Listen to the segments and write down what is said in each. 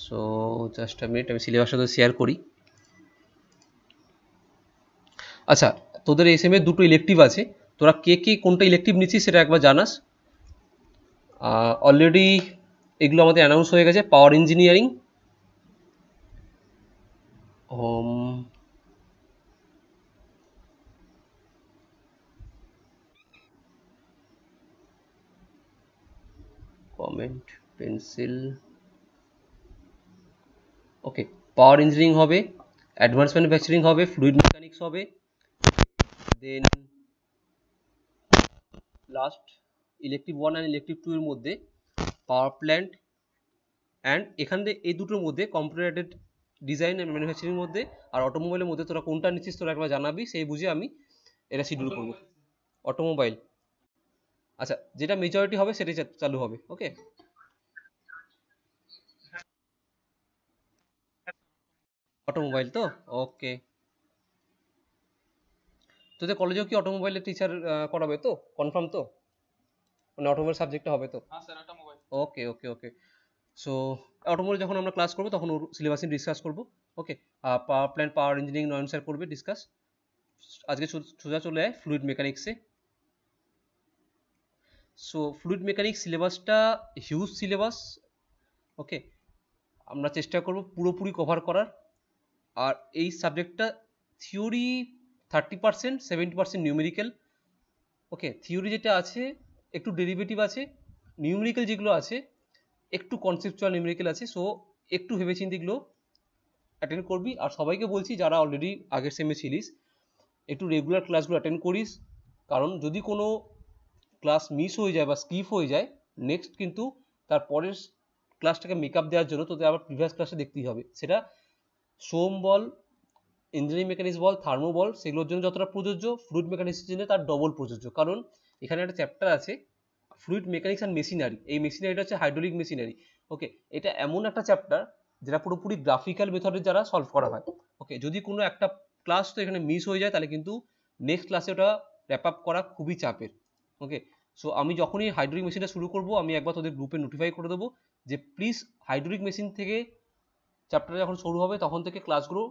So just a minute, আমি সিলেবাসটা তো শেয়ার করি। আচ্ছা, তোদের এসএম এর দুটো ইলেকটিভ আছে, তোরা কে কে কোনটা ইলেকটিভ নিচ্ছিস সেটা একবার জানাস। অলরেডি এগুলো আমাদের অ্যানাউন্স হয়ে গেছে। পাওয়ার ইঞ্জিনিয়ারিং, কমেন্ট, পেন্সিল, ওকে। পাওয়ার ইঞ্জিনিয়ারিং হবে, অ্যাডভান্স ম্যানুফ্যাকচারিং হবে, ফ্লুইড মেকানিক্স হবে, দেন লাস্ট ইলেকটিভ 1 অ্যান্ড ইলেকটিভ 2 এর মধ্যে পাওয়ার প্ল্যান্ট অ্যান্ড এখান থেকে এই দুটোর মধ্যে computer aided design and manufacturing মধ্যে আর অটোমোবাইলের মধ্যে তোরা কোনটা নিচ্ছিস তোরা একবার জানাবি, সেই বুঝে আমি এটা শিডিউল করবো। অটোমোবাইল, আচ্ছা, যেটা মেজরিটি হবে সেটাই চালু হবে। ওকে, অটোমোবাইল তো ওকে। তোদের কলেজেও কি অটোমোবাইলের টিচার করাবে তো, কনফার্ম তো, মানে অটোমোবাইল সাবজেক্টটা হবে তো? ওকে ওকে ওকে। সো অটোমোবাইল যখন আমরা ক্লাস করবো তখন ওর সিলেবাস নিয়ে ডিসকাস করবো। ওকে, পাওয়ার প্ল্যান্ট, পাওয়ার ইঞ্জিনিয়ারিং নয়ন স্যার করবে ডিসকাস। আজকে সোজা চলে যায় ফ্লুইড মেকানিক্সে। সো ফ্লুইড মেকানিক্স সিলেবাসটা হিউজ সিলেবাস। ওকে, আমরা চেষ্টা করব পুরোপুরি কভার করার। আর এই সাবজেক্টটা থিওরি 30%, 70% নিউমেরিক্যাল। ওকে, থিওরি যেটা আছে একটু ডেরিভেটিভ আছে, নিউমেরিক্যাল যেগুলো আছে একটু কনসেপচুয়াল নিউমেরিক্যাল আছে। সো একটু ভেবেচিন্তে এগুলো অ্যাটেন্ড করবি। আর সবাইকে বলছি যারা অলরেডি আগের সেমে ছিলিস, একটু রেগুলার ক্লাসগুলো অ্যাটেন্ড করিস, কারণ যদি কোনো ক্লাস মিস হয়ে যায় বা স্কিপ হয়ে যায়, নেক্সট কিন্তু তার পরের ক্লাসটাকে মেকআপ দেওয়ার জন্য তোদের আবার প্রিভিয়াস ক্লাসে দেখতেই হবে। সেটা সোম বল, ইঞ্জিনিয়ারিং মেকানিক্স বল, থার্মো বল, সেগুলোর জন্য যতটা প্রযোজ্য ফ্লুইড মেকানিক্সের জন্য তার ডবল প্রযোজ্য। কারণ এখানে একটা চ্যাপ্টার আছে ফ্লুইড মেকানিক্স অ্যান্ড মেশিনারি। এই মেশিনারিটা হচ্ছে হাইড্রোলিক মেশিনারি। ওকে, এটা এমন একটা চ্যাপ্টার যেটা পুরোপুরি গ্রাফিক্যাল মেথডের দ্বারা সলভ করা হয়। ওকে, যদি কোনো একটা ক্লাস তো এখানে মিস হয়ে যায় তাহলে কিন্তু নেক্সট ক্লাসে ওটা র্যাপ আপ করা খুবই চাপের। ওকে, সো আমি যখনই হাইড্রোলিক মেশিনটা শুরু করব আমি একবার তোদের গ্রুপে নোটিফাই করে দেবো যে প্লিজ হাইড্রোলিক মেশিন থেকে চ্যাপ্টার যখন শুরু হবে তখন থেকে ক্লাসগুলো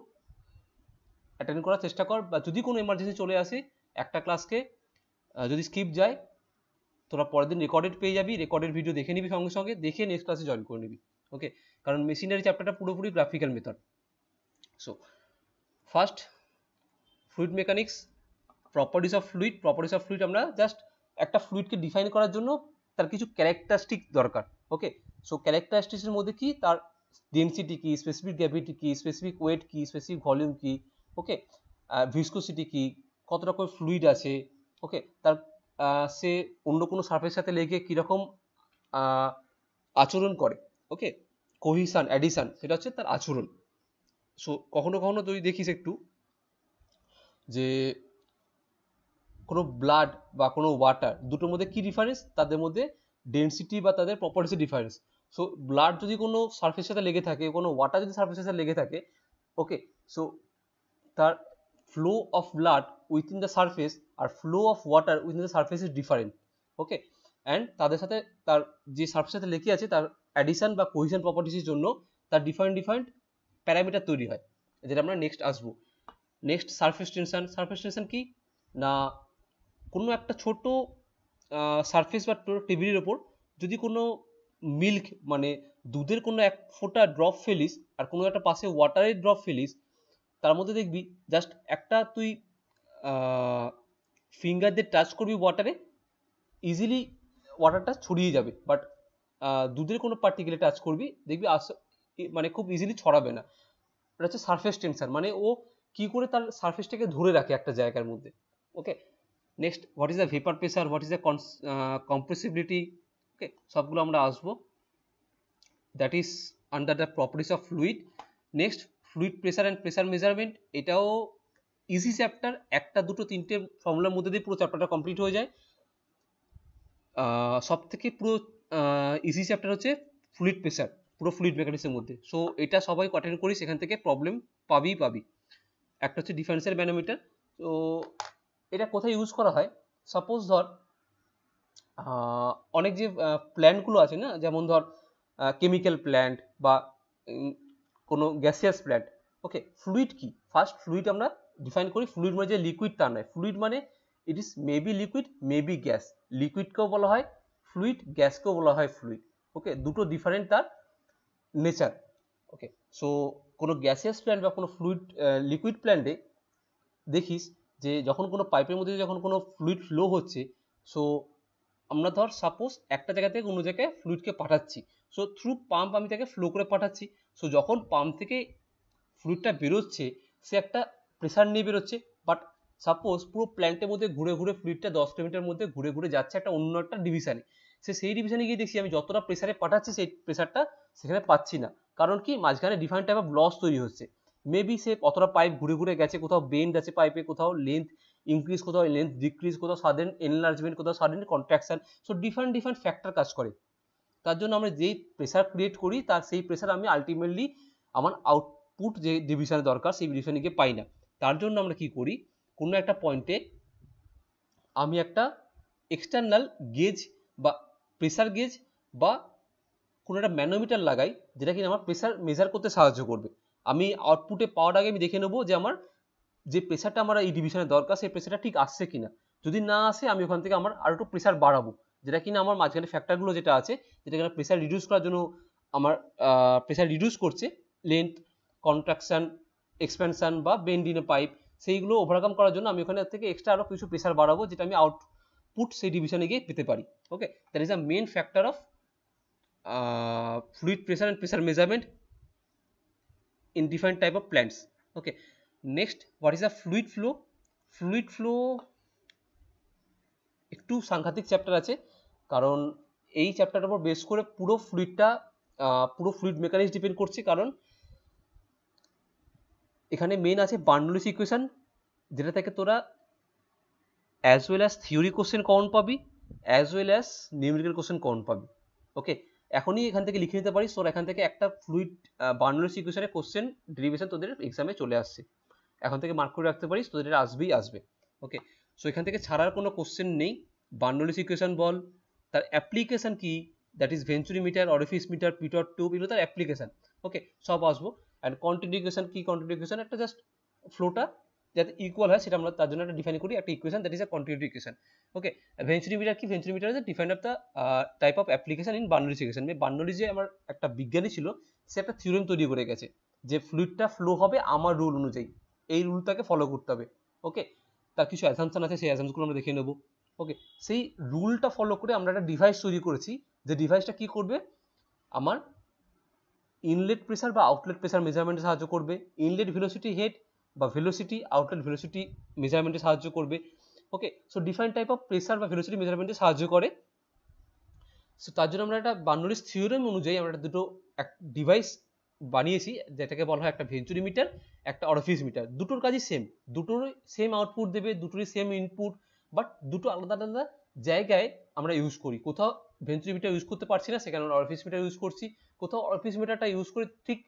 অ্যাটেন্ড করার চেষ্টা কর। বা যদি কোনো এমার্জেন্সি চলে আসে একটা ক্লাসকে যদি স্কিপ যায়, তোরা পরের দিন রেকর্ডেড পেয়ে যাবি, রেকর্ডেড ভিডিও দেখে নিবি, সঙ্গে সঙ্গে দেখে নেক্সট ক্লাসে জয়েন করে নিবি। ওকে, কারণ মেশিনারি চ্যাপ্টারটা পুরোপুরি graphical method. So first fluid mechanics, properties of fluid. Properties of fluid আমরা জাস্ট একটা ফ্লুইডকে ডিফাইন করার জন্য তার কিছু ক্যারেক্টারিস্টিক দরকার। ওকে, সো ক্যারেক্টারিস্টিক্সের মধ্যে কি, তার ডেন্সিটি কি, স্পেসিফিক গ্র্যাভিটি কি, স্পেসিফিক ওয়েট কি, স্পেসিফিক ভলিউম কি, ওকে, ভিসকোসিটি কি, কত রকম ফ্লুইড আছে, ওকে, তার সে অন্য কোনো সারফেসের সাথে লেগে কীরকম আচরণ করে, ওকে, কোহিশন অ্যাডিশন, সেটা হচ্ছে তার আচরণ। সো কখনো কখনো তুই দেখিস একটু যে কোনো ব্লাড বা কোনো ওয়াটার দুটোর মধ্যে কি ডিফারেন্স, তাদের মধ্যে ডেন্সিটি বা তাদের প্রপার্টিসের ডিফারেন্স। সো ব্লাড যদি কোনো সারফেসের সাথে লেগে থাকে, কোনো ওয়াটার যদি সারফেসের সাথে লেগে থাকে, ওকে, সো তার flow of blood within the surface আর flow of water within the surface is different. Okay, and তাদের সাথে তার যে সারফেসের সাথে লেগে আছে তার অ্যাডিশন বা কোহিশন প্রপার্টিসের জন্য তার ডিফারেন্ট ডিফারেন্ট প্যারামিটার তৈরি হয়, যেটা আমরা নেক্সট আসবো। Next surface tension. Surface tension কি না, কোনো একটা ছোট সারফেস বা টেবিলের ওপর যদি কোনো মিল্ক মানে দুধের কোনো এক ফোঁটা ড্রপ ফেলিস আর কোনো একটা পাশে ওয়াটারের ড্রপ ফেলিস, তার মধ্যে দেখবি জাস্ট একটা তুই ফিঙ্গার দিয়ে টাচ করবি ওয়াটারে, ইজিলি ওয়াটারটা ছড়িয়ে যাবে। বাট দুধের কোনো পার্টিকেলে টাচ করবি দেখবি মানে খুব ইজিলি ছড়াবে না। এটা হচ্ছে সারফেস টেনশন, মানে ও কি করে তার সারফেসটাকে ধরে রাখে একটা জায়গার মধ্যে। Okay, next what is the vapour pressure, what is the compressibility, okay, সবগুলো আমরা আসবো। That is under the properties of fluid. Next fluid pressure and pressure measurement, এটাও ইজি চ্যাপ্টার, একটা দুটো তিনটে ফর্মুলার মধ্যে দিয়ে পুরো চ্যাপ্টারটা কমপ্লিট হয়ে যায়। সব থেকে পুরো ইজি চ্যাপ্টার হচ্ছে ফ্লুইড প্রেসার, পুরো ফ্লুইড মেকানিক্সের মধ্যে। সো এটা সবাই অ্যাটেন্ড করিস, এখান থেকে প্রবলেম পাবি। একটা হচ্ছে ডিফারেন্সিয়াল ম্যানোমিটার। তো এটা কোথায় ইউজ করা হয়, সাপোজ ধর অনেক যে প্ল্যান্টগুলো আছে না, যেমন ধর কেমিক্যাল প্ল্যান্ট বা কোনো গ্যাসিয়াস প্ল্যান্ট। ওকে, ফ্লুইড কি? ফার্স্ট ফ্লুইড আমরা ডিফাইন করি। ফ্লুইড মানে যে লিকুইড তা নয়। ফ্লুইড মানে it is maybe liquid maybe gas. লিকুইডকেও বলা হয় ফ্লুইড, গ্যাসকেও বলা হয় ফ্লুইড। ওকে, দুটো ডিফারেন্ট তার নেচার। ওকে, সো কোনো গ্যাসিয়াস প্ল্যান্ট বা কোনো ফ্লুইড লিকুইড প্ল্যান্টে দেখিস যে যখন কোনো পাইপের মধ্যে যখন কোনো ফ্লুইড ফ্লো হচ্ছে, সো আমরা ধর সাপোজ একটা জায়গা থেকে অন্য জায়গায় ফ্লুইডকে পাঠাচ্ছি, সো থ্রু পাম্প আমি তাকে ফ্লো করে পাঠাচ্ছি। সো যখন পাম্প থেকে ফ্লুইডটা বেরোচ্ছে সে একটা প্রেসার নিয়ে বেরোচ্ছে, বাট সাপোজ পুরো প্ল্যান্টের মধ্যে ঘুরে ঘুরে ফ্লুইডটা 10 কিলোমিটার মধ্যে ঘুরে ঘুরে যাচ্ছে একটা অন্য একটা ডিভিশনে। সেই ডিভিশনে গিয়ে দেখছি আমি যতটা প্রেসারে পাঠাচ্ছি সেই প্রেসারটা সেখানে পাচ্ছি না। কারণ কি? মাঝখানে ডিফারেন্ট টাইপ অফ লস তৈরি হচ্ছে। মেবি সে অতটা পাইপ ঘুরে ঘুরে গেছে, কোথাও বেন্ড আছে পাইপে, কোথাও লেন্থ ইনক্রিজ, কোথাও লেন্থ ডিক্রিজ, কোথাও সাডেন এনলার্জমেন্ট, কোথাও sudden contraction. So different different factor কাজ করে। তার জন্য আমরা যেই প্রেসার ক্রিয়েট করি তার সেই প্রেসার আমি আলটিমেটলি আমার আউটপুট যে ডিভিশনে দরকার সেই ডিভিশনে গিয়ে পাই না। তার জন্য আমরা কি করি, কোনো একটা পয়েন্টে আমি একটা এক্সটার্নাল গেজ বা প্রেসার গেজ বা কোনো একটা ম্যানোমিটার লাগাই, যেটা কিনা আমার প্রেসার মেজার করতে সাহায্য করবে। আমি আউটপুটে পাওয়ার আগে আমি দেখে নেবো যে আমার যে প্রেসারটা আমার এই ডিভিশনে দরকার সেই প্রেসারটা ঠিক আসছে কিনা। যদি না আসে আমি ওখান থেকে আমার আরো একটু প্রেসার বাড়াবো, যেটা কিনা আমার মাঝখানে ফ্যাক্টরগুলো যেটা আছে, যেটা কিনা প্রেসার রিডিউস করার জন্য আমার প্রেসার রিডিউস করছে, লেন্থ, কন্ট্রাকশন, এক্সপ্যানশন বা বেন্ড ইন এ পাইপ, সেইগুলো ওভারকাম করার জন্য আমি ওখানে থেকে এক্সট্রা আরো কিছু প্রেসার বাড়াবো, যেটা আমি আউটপুট সেই ডিভিশনে গিয়ে পেতে পারি। Okay, that is a main factor of fluid pressure and pressure measurement in different type of plants. Okay, next, what is a fluid flow? Fluid flow একটু সাংঘাতিক চ্যাপ্টার আছে, কারণ এই চ্যাপ্টারটার উপর বেস করে পুরো ফ্লুইড মেকানিক্স ডিপেন্ড করছে। কারণ এখানে মেন আছে বার্নৌলিস ইকুয়েশন, যেটা থেকে তোরা as well as theory question common পাবি, as well as numerical question common পাবি। ওকে, এখনই এখান থেকে লিখে নিতে পারিস, তোর এখান থেকে একটা ফ্লুইড বার্নৌলিস ইকুয়েশনের কোশ্চেন ডেরিভেশন তোদের এক্সামে চলে আসছে, এখন থেকে মার্ক করে রাখতে পারিস, তোদের আসবেই আসবে। ওকে, সো এখান থেকে ছাড়ার কোনো কোশ্চেন নেই। বার্নৌলিস ইকুয়েশন বল, তার অ্যাপ্লিকেশন কি, that is venturi meter, orifice meter, pitot tube, এগুলো তার অ্যাপ্লিকেশন। ওকে, সব আসবো। অ্যান্ড কন্টিনিউটি ইকুয়েশন কি? কন্টিনিউটি ইকুয়েশন একটা জাস্ট ফ্লোটা যাতে ইকুয়াল হয় সেটা আমরা তার জন্য একটা ডিফাইন করি, একটা equation, that is a continuity equation. Okay, venturi meter কি? Venturi meter is the define of the type of application in Bernoulli's equation. Bernoulli যে আমার একটা বিজ্ঞানী ছিল, সে একটা থিওরেম তৈরি করে গেছে যে ফ্লুইডটা ফ্লো হবে আমার রুল অনুযায়ী, এই রুলটাকে ফলো করতে হবে। ওকে, তার কিছু অ্যাসাম্পশন আছে, সেই অ্যাসাম্পশনগুলো আমরা দেখে নেবো। ওকে, সেই রুলটা ফলো করে আমরা একটা ডিভাইস তৈরি করেছি, যে ডিভাইসটা কি করবে, আমার ইনলেট প্রেসার বা আউটলেট প্রেসার মেজারমেন্টে সাহায্য করবে, ইনলেট ভেলোসিটি হেড বা ভেলোসিটি, আউটলেট ভেলোসিটি মেজারমেন্টে সাহায্য করবে। Okay, so different type of pressure বা ভেলোসিটি মেজারমেন্টে সাহায্য করে। সো তার জন্য আমরা একটা বার্নৌলিস থিওরেম অনুযায়ী আমরা দুটো ডিভাইস বানিয়েছি, যেটাকে বলা হয় একটা ভেঞ্চুরি মিটার, একটা অরিফিস মিটার। দুটোর কাজই সেম, দুটোরই সেম আউটপুট দেবে, দুটোরই সেম ইনপুট, বাট দুটো আলাদা আলাদা জায়গায় আমরা ইউজ করি। কোথাও ভেঞ্চুরি মিটার ইউজ করতে পারছি না, সেখানে আমরা অরিফিস মিটার ইউজ করছি। কোথাও অরিফিস মিটারটা ইউজ করে ঠিক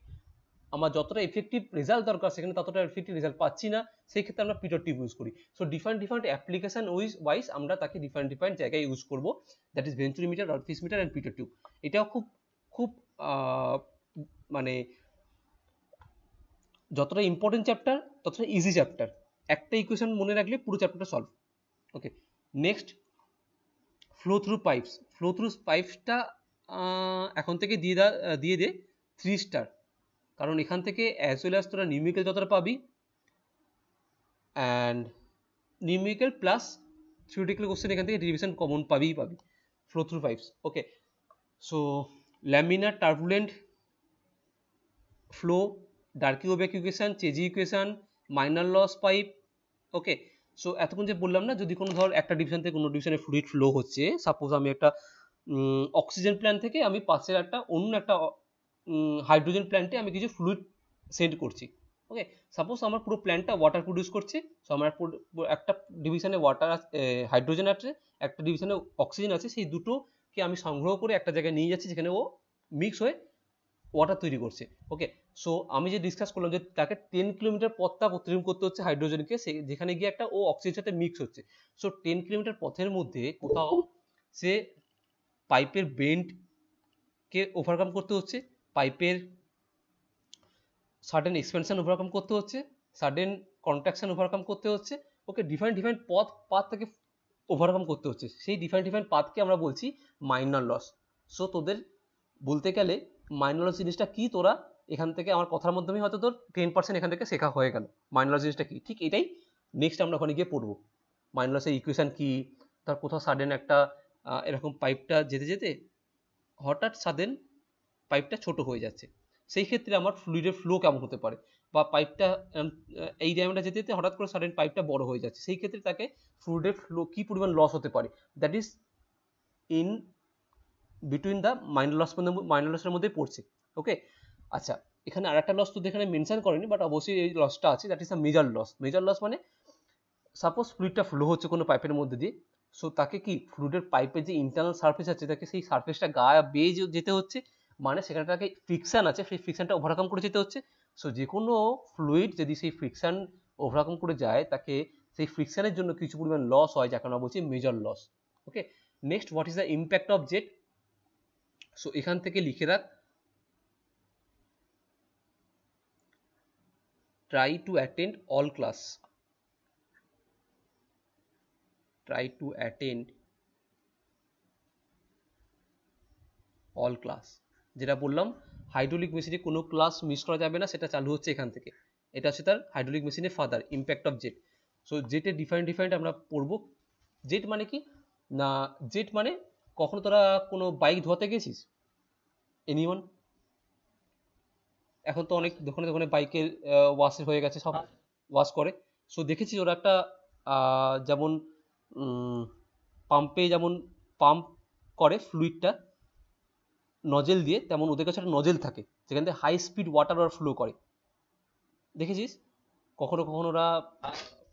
আমার যতটা এফেক্টিভ রেজাল্ট দরকার সেখানে ততটা এফেক্টিভ রেজাল্ট পাচ্ছি না, সেই ক্ষেত্রে আমরা পিটর টিউব ইউজ করি। So different different application wise আমরা তাকে ডিফারেন্ট ডিফারেন্ট জায়গায় ইউজ করব, that is venturi meter, orifice meter and pitot tube. এটাও খুব খুব মানে যতটা ইম্পর্টেন্ট চ্যাপ্টার ততটা ইজি চ্যাপ্টার, একটা ইকুয়েশন মনে রাখলে পুরো চ্যাপ্টারটা solve. Okay, next, flow through pipes. Flow through পাইপসটা এখন থেকে দিয়ে দে 3 স্টার, কারণ এখান থেকে অ্যাজ ওয়েল অ্যাজ তোরা নিউমেরিক্যাল যতটা পাবি, and numerical plus theoretical question এখান থেকে ডেরিভেশন কমন পাবি। Flow through pipes. Okay, so laminar turbulent flow, Darcy Weisbach equation, Chezy equation, minor loss pipe. Okay, so এতক্ষণ যে বললাম না, যদি কোনো ধর একটা ডিভিশন থেকে কোনো ডিভিশনে ফ্লুইড ফ্লো হচ্ছে, সাপোজ আমি একটা অক্সিজেন প্ল্যান্ট থেকে আমি পাশের একটা অন্য একটা হাইড্রোজেন প্ল্যান্টে আমি কিছু ফ্লুইড সেন্ড করছি। ওকে, সাপোজ আমার পুরো প্ল্যান্টটা ওয়াটার প্রডিউস করছে, সো আমার একটা ডিভিশনে ওয়াটার হাইড্রোজেন আছে, একটা ডিভিশনে অক্সিজেন আছে, সেই দুটোকে আমি সংগ্রহ করে একটা জায়গায় নিয়ে যাচ্ছি যেখানে ও মিক্স হয়ে ওয়াটার তৈরি করছে। ওকে, সো আমি যে ডিসকাস করলাম যে তাকে 10 কিলোমিটার পথটা অতিক্রম করতে হচ্ছে হাইড্রোজেনকে, যেখানে গিয়ে একটা ও অক্সিজেনের সাথে মিক্স হচ্ছে। সো 10 কিলোমিটার পথের মধ্যে কোথাও সে পাইপের বেন্ডকে ওভারকাম করতে হচ্ছে, পাইপের সাডেন এক্সপেনশন ওভারকাম করতে হচ্ছে, সাডেন কন্ট্রাকশন ওভারকাম করতে হচ্ছে, ওকে ডিফারেন্ট পাথ থেকে ওভারকাম করতে হচ্ছে, সেই ডিফারেন্ট পাথকে আমরা বলছি মাইনর লস। সো তোদের বলতে গেলে মাইনর লস জিনিসটা কি, তোরা এখান থেকে আমার কথার মাধ্যমে হয়তো তোর 10% এখান থেকে শেখা হয়ে গেল মাইনর লস জিনিসটা কি। ঠিক এটাই নেক্সট আমরা ওখানে গিয়ে পড়বো, মাইনর লসের ইকুয়েশন কি, তার কোথাও সাডেন একটা এরকম পাইপটা যেতে যেতে হঠাৎ সাডেন পাইপটা ছোট হয়ে যাচ্ছে, সেই ক্ষেত্রে আমার ফ্লুইডের ফ্লো কেমন হতে পারে, বা পাইপটা এই ডায়মিটার যেতে যেতে হঠাৎ করে সাডেন পাইপটা বড় হয়ে যাচ্ছে, সেই ক্ষেত্রে তাকে ফ্লুইডের ফ্লো কি পরিমাণ লস হতে পারে, that is in between the minor লসের মধ্যে পড়ছে। ওকে আচ্ছা, এখানে আরেকটা লস তো এখানে মেনশন করেনি, বাট অবশ্যই এই লসটা আছে, that is a major loss. Major loss মানে সাপোজ ফ্লুইডটা ফ্লো হচ্ছে কোনো পাইপের মধ্যে দিয়ে, সো তাকে কি ফ্লুইডের পাইপের যে ইন্টারনাল সারফেস আছে তাকে সেই সারফেসটা গায়ে বেয়ে যেতে হচ্ছে, মানে সেখানে তাকে ফ্রিকশন আছে, সেই ফ্রিকশনটা ওভারকাম করে যেতে হচ্ছে। সো যে কোনো ফ্লুইড যদি সেই ফ্রিকশন ওভারকাম করে যায়, তাকে সেই ফ্রিকশনের জন্য কিছু পরিমাণ লস হয়, যাকে আমরা বলছি major loss. Okay next, what is the impact of jet. So এখান থেকে লিখে রাখ, try to attend all class, try to attend all class। যেটা বললাম হাইড্রোলিক মেশিনে কোনো ক্লাস মিস করা যাবে না, সেটা চালু হচ্ছে এখান থেকে। এটা হচ্ছে তার হাইড্রোলিক মেশিনের father, impact of jet. So জেটের ডিফারেন্ট আমরা পড়বো। জেট মানে কি না, জেট মানে কখনো তোরা কোনো বাইক ধোয়াতে গেছিস, এনিওয়ান? এখন তো অনেক দোকানে দোকানে বাইকের ওয়াশ হয়ে গেছে, সব ওয়াশ করে। সো দেখেছি ওরা একটা যেমন পাম্পে যেমন পাম্প করে ফ্লুইডটা নজেল দিয়ে, তেমন ওদের কাছে একটা নজেল থাকে যেখান থেকে হাই স্পিড ওয়াটার ওরা ফ্লো করে, দেখেছিস? কখনো কখনো ওরা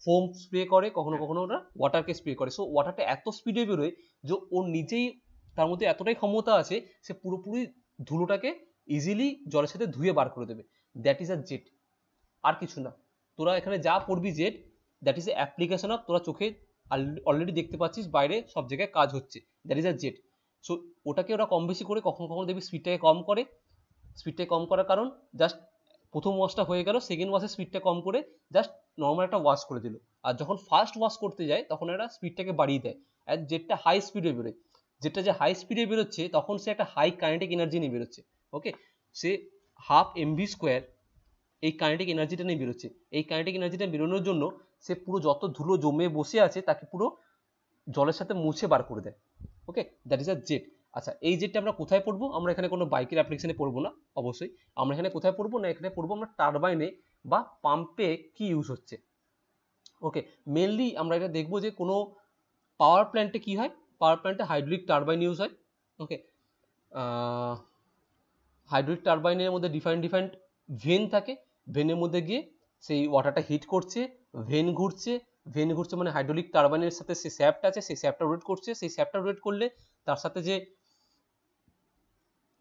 ফোম স্প্রে করে, কখনো কখনো ওরা ওয়াটারকে স্প্রে করে। সো ওয়াটারটা এত স্পিডে বেরোয় যে ওর নিজেই তার মধ্যে এতটাই ক্ষমতা আছে, সে পুরোপুরি ধুলোটাকে ইজিলি জলের সাথে ধুয়ে বার করে দেবে। দ্যাট ইজ আ জেট, আর কিছু না। তোরা এখানে যা পড়বি jet, that is A application of, তোরা চোখে অলরেডি দেখতে পাচ্ছিস বাইরে সব জায়গায় কাজ হচ্ছে, that is a jet. So ওটাকে ওরা কম বেশি করে, কখনো কখনো দেখবি স্পিডটাকে কম করে, স্পিডটাকে কম করার কারণ জাস্ট প্রথম ওয়াশটা হয়ে গেল, সেকেন্ড ওয়াশের স্পিডটা কম করে জাস্ট নর্মাল একটা ওয়াশ করে দিল। আর যখন ফার্স্ট ওয়াশ করতে যায় তখন এরা স্পিডটাকে বাড়িয়ে দেয়, আর যেটা হাই স্পিডে বেরোয়, যেটা যে হাই স্পিডে বেরোচ্ছে তখন সে একটা হাই কাইনেটিক এনার্জি নিয়ে বেরোচ্ছে। ওকে, সে হাফ এমভি স্কোয়ার এই কাইনেটিক এনার্জিটা নিয়ে বেরোচ্ছে। এই কাইনেটিক এনার্জিটা বেরোনোর জন্য সে পুরো যত ধুলো জমে বসে আছে তাকে পুরো জলের সাথে মুছে বার করে দেয়। ওকে, দ্যাট ইজ আ জেট। আচ্ছা, এই জেটটা আমরা কোথায় পড়বো? আমরা এখানে কোনো বাইকের অ্যাপ্লিকেশনে পড়বো না অবশ্যই। আমরা এখানে কোথায় পড়বো না, এখানে পড়বো আমরা টারবাইনে বা পাম্পে কি ইউজ হচ্ছে। ওকে, মেনলি আমরা এটা দেখবো যে কোনো পাওয়ার প্ল্যান্টে কি হয়, পাওয়ার প্ল্যান্টে হাইড্রোলিক টারবাইন ইউজ হয়। ওকে, হাইড্রোলিক টারবাইনের মধ্যে ডিফারেন্ট ভেন থাকে, ভেনের মধ্যে গিয়ে সেই ওয়াটারটা হিট করছে, ভেন ঘুরছে, ভেন ঘুরছে মানে হাইড্রোলিক টারবাইনের সাথে যে শ্যাফট আছে সেই শ্যাফটটা রোটেট করছে, সেই শ্যাফটটা রোটেট করলে তার সাথে যে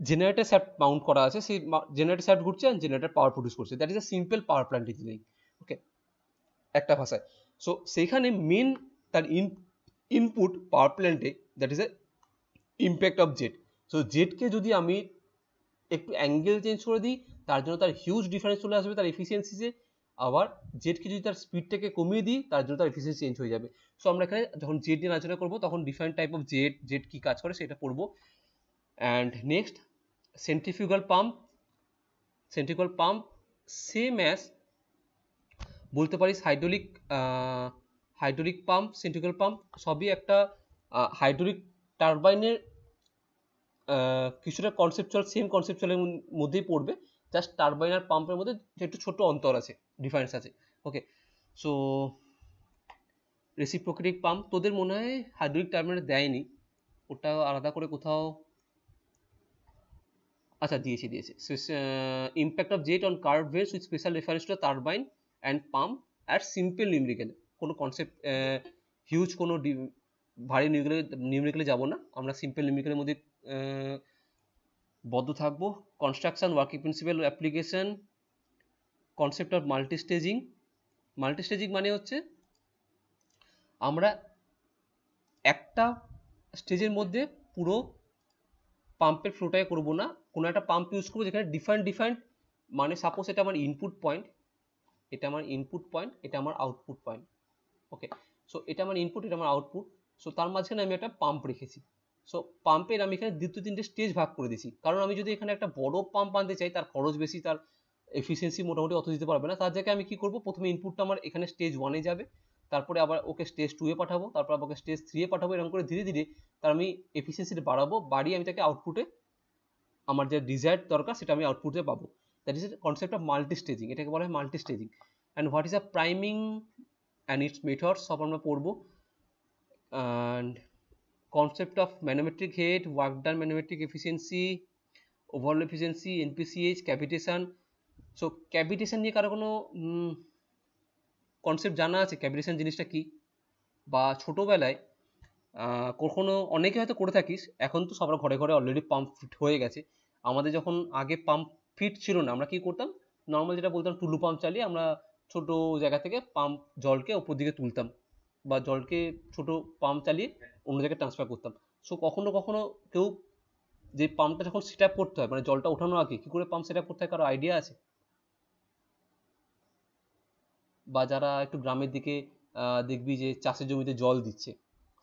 জেনারেটর শ্যাফট মাউন্ট করা আছে সেই জেনারেটর শ্যাফট ঘুরছে আর জেনারেটর পাওয়ার প্রডিউস করছে। That is a simple power plant engineering. Okay, একটা ভাষায়। সো সেইখানে মেন তার ইনপুট পাওয়ার প্ল্যান্টে, that is a impact of jet. So জেটকে যদি আমি একটু অ্যাঙ্গেল চেঞ্জ করে দিই, তার জন্য তার হিউজ ডিফারেন্স চলে আসবে তার এফিসিয়েন্সিতে। আবার জেটকে যদি তার স্পিডটাকে কমিয়ে দিই, তার জন্য তার এফিসিয়েন্সি চেঞ্জ হয়ে যাবে। সো আমরা এখানে যখন জেট নিয়ে আলোচনা করবো তখন ডিফারেন্ট টাইপ অফ জেট কি কাজ করে সেটা পড়বো। And next, centrifugal pump. Centrifugal pump same as বলতে পারিস হাইড্রোলিক পাম্প, সেন্ট্রিফিউগাল পাম্প সবই একটা হাইড্রোলিক টারবাইনের কিছুটা কনসেপচুয়াল, সেম কনসেপচুয়ালের মধ্যেই পড়বে, জাস্ট টারবাইন আর পাম্পের মধ্যে একটু ছোট্ট অন্তর আছে, ডিফারেন্স আছে। ওকে, সো রেসিপ্রোকেটিং পাম্প তোদের মনে হয় হাইড্রোলিক টারবাইনে দেয়নি, ওটা আলাদা করে কোথাও, আচ্ছা দিয়েছে। Impact of jet on curve waves with special reference to turbine and pump at simple numerical. কোনো কনসেপ্ট হিউজ কোনো ভারী নিউমেরিক্যালে যাবো না, আমরা সিম্পল নিউমেরিক্যালের মধ্যে বদ্ধ থাকবো। Construction, working principle, application, concept of multistaging. Multistaging মানে হচ্ছে আমরা একটা স্টেজের মধ্যে পুরো পাম্পের ফ্লোটাকে করবো না, কোনো একটা পাম্প ইউজ করবো যেখানে ডিফারেন্ট মানে সাপোজ এটা আমার ইনপুট পয়েন্ট, এটা আমার ইনপুট পয়েন্ট, এটা আমার আউটপুট পয়েন্ট। ওকে, সো এটা আমার ইনপুট, এটা আমার আউটপুট। সো তার মাঝখানে আমি একটা পাম্প রেখেছি। সো পাম্পের আমি এখানে দ্বিতীয় তিনটে স্টেজ ভাগ করে দিয়েছি, কারণ আমি যদি এখানে একটা বড় পাম্প আনতে চাই তার খরচ বেশি, তার এফিসিয়েন্সি মোটামুটি অত দিতে পারবে না। তার জায়গায় আমি কি করব, প্রথমে ইনপুটটা আমার এখানে স্টেজ 1-এ যাবে, তারপরে আবার ওকে স্টেজ 2-এ পাঠাবো, তারপর আবার ওকে স্টেজ 3-এ পাঠাবো, এরকম করে ধীরে ধীরে তার আমি এফিসিয়েন্সিটা বাড়াবো, বাড়িয়ে আমি তাকে আউটপুটে আমার যে ডিজায়ার্ড দরকার সেটা আমি আউটপুটে পাবো। That is concept of multi staging, এটাকে বলা হয় multi staging. And what is a priming and it's methods সব আমরা পড়বো। And concept of manometric head, work done manometric efficiency, overall efficiency, NPCH, cavitation. So cavitation নিয়ে কারো কোনো concept জানা আছে? ক্যাভিটেশন জিনিসটা কি? বা ছোটবেলায় কখনো অনেকে হয়তো করে থাকিস, এখন তো সবার ঘরে ঘরে অলরেডি পাম্প ফিট হয়ে গেছে। আমাদের যখন আগে পাম্প ফিট ছিল না, আমরা কি করতাম, নর্মাল যেটা বলতাম টুলু পাম্প চালিয়ে আমরা ছোট জায়গা থেকে পাম্প জলকে উপর দিকে তুলতাম, বা জলকে ছোট পাম্প চালিয়ে অন্য জায়গায় ট্রান্সফার করতাম। সো কখনো কখনো কেউ যে পাম্পটা যখন সেট আপ করতে হয়, মানে জলটা ওঠানোর আগে কি করে পাম্প সেট আপ করতে হয়, কারো আইডিয়া আছে? বা যারা একটু গ্রামের দিকে দেখবি যে চাষের জমিতে জল দিচ্ছে,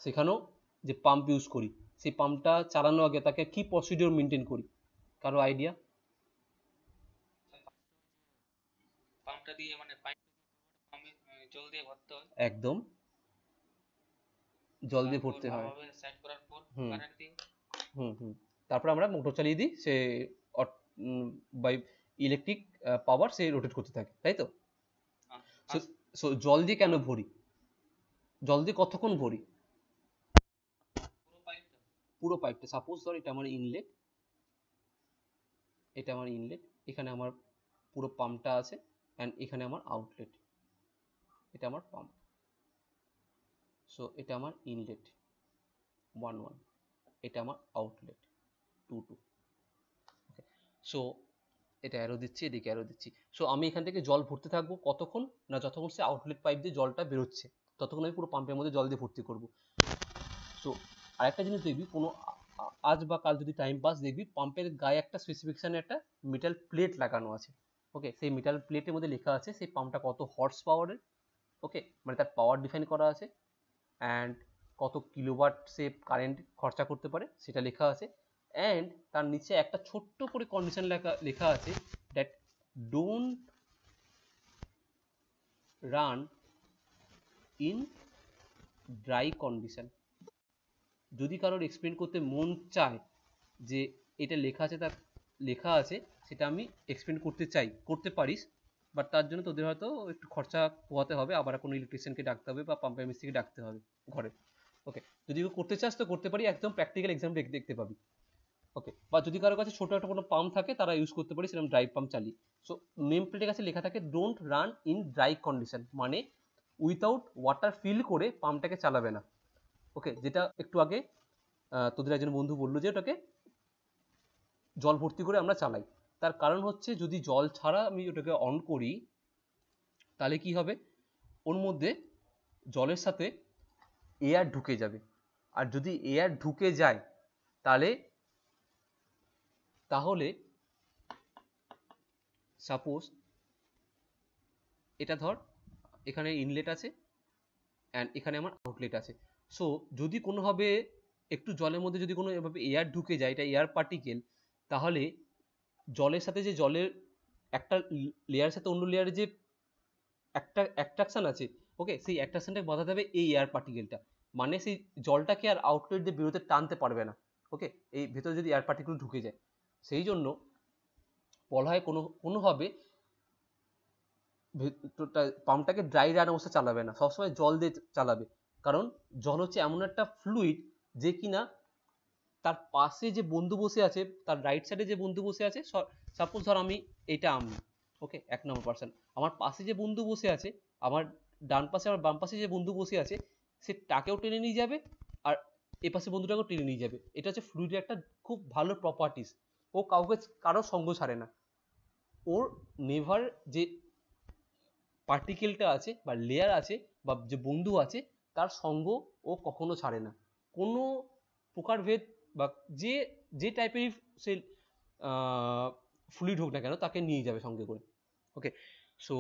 সেখানেও যে পাম্প ইউজ করি, সেই পাম্পটা চালানোর আগে তাকে কি প্রসিডিওর মেনটেন করি, কারো আইডিয়া? পাম্পটা দিয়ে মানে পাইপ পাম্পে জল দিয়ে ভরতে হয়, একদম, জল দিয়ে তারপর ভরতে হয়। ভালোভাবে সাইড করার পর হুম কারেন্ট দিয়ে। হুম হুম তারপরে আমরা মোটর চালিয়ে দিই, সে বাই ইলেকট্রিক পাওয়ার সে রোটেট করতে থাকে, তাই তো? সো আচ্ছা, সো জল দিয়ে কেন ভরি, জল দিয়ে কতক্ষণ ভরি? পুরো পাইপটা। পুরো পাইপটা। সাপোজ ধর এটা আমার ইনলেট, এটা আমার ইনলেট, এখানে আমার পুরো পাম্পটা আছে, অ্যান্ড এখানে আমার আউটলেট, এটা আমার পাম্প। সো এটা আমার ইনলেট 1-1, এটা আমার আউটলেট 2-2। ওকে, সো এটা অ্যারো দিচ্ছি, এদিকে অ্যারো দিচ্ছি। সো আমি এখান থেকে জল ভরতে থাকবো কতক্ষণ না, যতক্ষণ সে আউটলেট পাইপ দিয়ে জলটা বেরোচ্ছে ততক্ষণ আমি পুরো পাম্পের মধ্যে জল দিয়ে ভর্তি করবো। সো আরেকটা জিনিস দেখবি, কোনো আজ বা কাল যদি টাইম পাস, দেখবি পাম্পের গায়ে একটা স্পেসিফিকেশনে একটা মেটাল প্লেট লাগানো আছে। ওকে, সেই মেটাল প্লেটের মধ্যে লেখা আছে সেই পাম্পটা কত হর্স পাওয়ারের। ওকে, মানে তার পাওয়ার ডিফাইন করা আছে, অ্যান্ড কত কিলোওয়াট সে কারেন্ট খরচা করতে পারে সেটা লেখা আছে। অ্যান্ড তার নিচে একটা ছোট্ট করে কন্ডিশন লেখা আছে, that don't run in dry condition. যদি কারোর এক্সপ্লেন করতে মন চায় যে এটা লেখা আছে, তার লেখা আছে সেটা আমি এক্সপ্লেন করতে চাই, করতে পারিস, বাট তার জন্য তোদের হয়তো একটু খরচা পোহাতে হবে, আবার কোনো ইলেকট্রিশিয়ানকে ডাকতে হবে বা পাম্পের মিস্ত্রিকে ডাকতে হবে ঘরে। ওকে, যদি করতে চাস তো করতে পারি, একদম প্র্যাকটিক্যাল এক্সাম দেখতে পাবি। ওকে, বা যদি কারোর কাছে ছোটো একটা কোনো পাম্প থাকে তারা ইউজ করতে পারি সেরকম ড্রাই পাম্প চালিয়ে। সো নেম প্লেটের কাছে লেখা থাকে don't run in dry condition, মানে উইথাউট ওয়াটার ফিল করে পাম্পটাকে চালাবে না। ওকে, যেটা একটু আগে তোদের একজন বন্ধু বললো যে ওটাকে জল ভর্তি করে আমরা চালাই। তার কারণ হচ্ছে যদি জল ছাড়া আমি ওটাকে অন করি তাহলে কি হবে, ওর মধ্যে জলের সাথে এয়ার ঢুকে যাবে, আর যদি এয়ার ঢুকে যায় তাহলে তাহলে সাপোজ এটা ধর এখানে ইনলেট আছে অ্যান্ড এখানে আমার আউটলেট আছে। সো যদি কোনোভাবে একটু জলের মধ্যে যদি কোনো এভাবে এয়ার ঢুকে যায়, এটা এয়ার পার্টিকেল, তাহলে জলের সাথে যে জলের একটা লেয়ারের সাথে অন্য লেয়ারে যে একটা অ্যাট্রাকশন আছে, ওকে, সেই অ্যাট্রাকশনটাকে বাধা দেবে এই এয়ার পার্টিকেলটা, মানে সেই জলটাকে আর আউটলেট দিয়ে বেরোতে টানতে পারবে না। ওকে, এই ভেতরে যদি এয়ার পার্টিকেল ঢুকে যায়, সেই জন্য বলা হয় কোনোভাবে পাম্পটাকে ড্রাই রান অবস্থা চালাবে না, সবসময় জল দিয়ে চালাবে। কারণ জল হচ্ছে এমন একটা ফ্লুইড যে কিনা তার পাশে যে বন্ধু বসে আছে, তার রাইট সাইডে যে বন্ধু বসে আছে, সাপোজ ধর এটা আমি, ওকে, 1 নম্বর পার্সন, আমার পাশে যে বন্ধু বসে আছে, আমার ডান পাশে আমার বাম পাশে যে বন্ধু বসে আছে, সে তাকেও টেনে নিয়ে যাবে, আর এ পাশে বন্ধুটাকেও টেনে নিয়ে যাবে। এটা হচ্ছে ফ্লুইডের একটা খুব ভালো প্রপার্টিস। ও কারো সঙ্গ ছাড়ে না, ওর নেভার যে পার্টিকেলটা আছে বা লেয়ার আছে বা যে বন্ধু আছে তার সঙ্গ ও কখনো ছাড়ে না। কোনো প্রকারভেদ বা যে যে টাইপেরই সে ফ্লুইড হোক না কেন তাকে নিয়ে যাবে সঙ্গে করে। ওকে, সো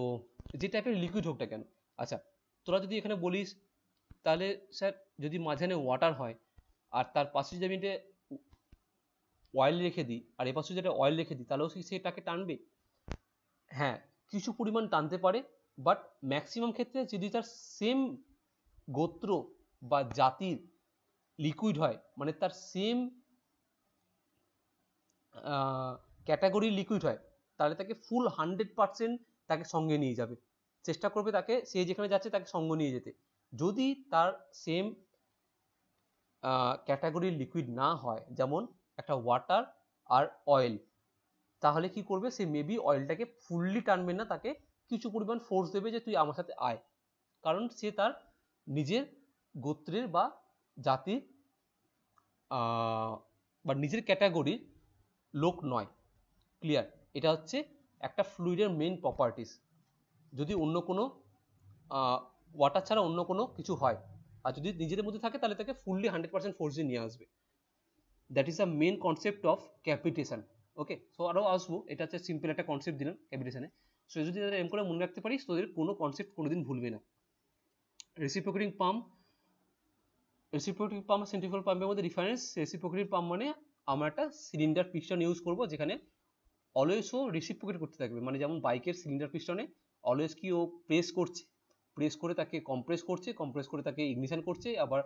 যে টাইপের লিকুইড হোক না কেন। আচ্ছা, তোরা যদি এখানে বলিস তাহলে স্যার যদি মাঝখানে ওয়াটার হয় আর তার পাশে যদি আমি অয়েল রেখে দিই আর এপাশে যেটা অয়েল রেখে দিই, তাহলেও সেটাকে টানবে? হ্যাঁ, কিছু পরিমাণ টানতে পারে, বাট ম্যাক্সিমাম ক্ষেত্রে যদি তার সেম গোত্র বা জাতির লিকুইড হয়, মানে তার সেম ক্যাটাগরির লিকুইড হয়, তাহলে তাকে ফুল 100% তাকে সঙ্গে নিয়ে যাবে, চেষ্টা করবে তাকে, সে যেখানে যাচ্ছে তাকে সঙ্গ নিয়ে যেতে। যদি তার সেম ক্যাটাগরির লিকুইড না হয়, যেমন একটা ওয়াটার আর অয়েল, তাহলে কি করবে, সে মেবি অয়েলটাকে ফুললি টানবে না, তাকে কিছু পরিমাণ ফোর্স দেবে যে তুই আমার সাথে আয়, কারণ সে তার নিজের গোত্রের বা জাতির বা নিজের ক্যাটাগরির লোক নয়। ক্লিয়ার? এটা হচ্ছে একটা ফ্লুইডের মেইন প্রপার্টিস। যদি অন্য কোনো ওয়াটার ছাড়া অন্য কোনো কিছু হয় আর যদি নিজেদের মধ্যে থাকে, তাহলে তাকে ফুললি 100% ফোর্স দিয়ে নিয়ে আসবে। That is the main concept of cavitation. Okay, so আরও আসবো, এটা হচ্ছে সিম্পল একটা কনসেপ্ট দিলাম ক্যাপিটেশনে। সো যদি তাদের এম করে মনে রাখতে পারিস, তোদের কোনো কনসেপ্ট কোনোদিন ভুলবে না। Reciprocating pump, reciprocating pump centrifugal পাম্পের মধ্যে ডিফারেন্স, রেসিপ্রোকেটিং পাম্প মানে আমরা একটা সিলিন্ডার পিস্টন ইউজ করব, যেখানে অলওয়েজ ও রেসিপ্রোকেট করতে থাকবে। মানে যেমন বাইকের সিলিন্ডার পিস্টনে অলওয়েজ কি ও প্রেস করছে, প্রেস করে তাকে কম্প্রেস করছে, কম্প্রেস করে তাকে ইগনিশন করছে, আবার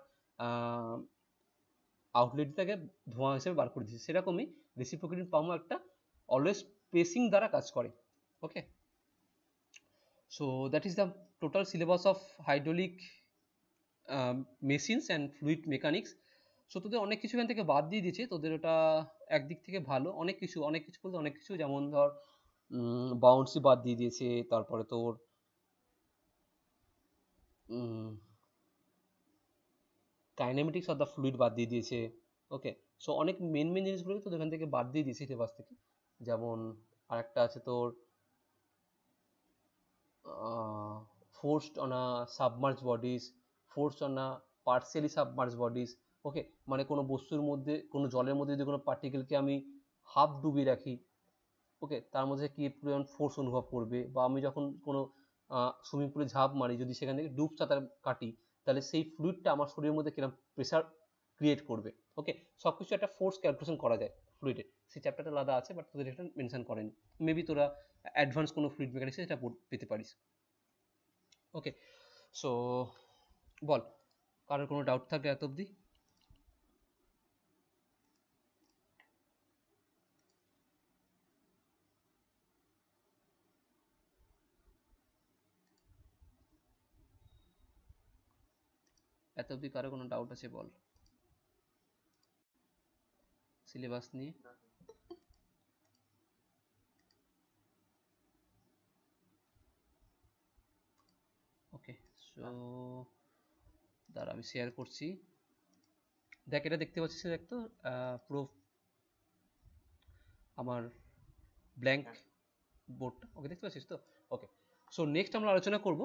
আউটলেট থেকে ধোঁয়া হিসেবে বার করে দিচ্ছে। সেরকমই রেসিপ্রোকেটিং পাম্প একটা অলওয়েজ প্রেসিং দ্বারা কাজ করে। Okay, so that is the total syllabus of hydraulic machines and fluid mechanics. So তোদের অনেক কিছু এখান থেকে বাদ দিয়ে দিয়েছে, তোদের ওটা একদিক থেকে ভালো। অনেক কিছু বলতে অনেক কিছু, যেমন ধর বাউন্সি বাদ দিয়ে দিয়েছে, তারপরে তোর কাইনেমেটিক্স অফ দ্য ফ্লুইড বাদ দিয়ে দিয়েছে। ওকে, সো অনেক মেন জিনিসগুলোকে তোদের এখান থেকে বাদ দিয়ে দিয়েছে সিলেবাস থেকে। যেমন আরেকটা আছে তোর forced on a submerge bodies, forced on a partially submerge bodies. Okay, মানে কোনো বস্তুর মধ্যে, কোনো জলের মধ্যে যদি কোনো পার্টিকেলকে আমি হাফ ডুবিয়ে রাখি, ওকে, তার মধ্যে কি পরিমাণ ফোর্স অনুভব করবে, বা আমি যখন কোনো সুইমিং পুলে ঝাঁপ মারি, যদি সেখান থেকে ডুব সাঁতার কাটি, তাহলে সেই ফ্লুইডটা আমার শরীরের মধ্যে কিরকম প্রেশার ক্রিয়েট করবে। ওকে, সব কিছু একটা ফোর্স ক্যালকুলেশন করা যায় ফ্লুইডে। সেই চ্যাপ্টারটা আলাদা আছে, বাট তোদের এটা মেনশন করেনি। মেবি তোরা অ্যাডভান্স কোনো ফ্লুইড মেকানিক্সে সেটা পেতে পারিস। ওকে, সো বল, কারোর কোনো ডাউট থাকলে এত অবধি? এত অবধি কারো কোনো ডাউট আছে বল সিলেবাস নিয়ে? ওকে, সো দাঁড়া আমি শেয়ার করছি। দেখ, এটা দেখতে পাচ্ছিস, দেখ তো পুরো আমার ব্ল্যাঙ্ক বোর্ডটা। ওকে, দেখতে পাচ্ছিস তো? ওকে, সো নেক্সট আমরা আলোচনা করব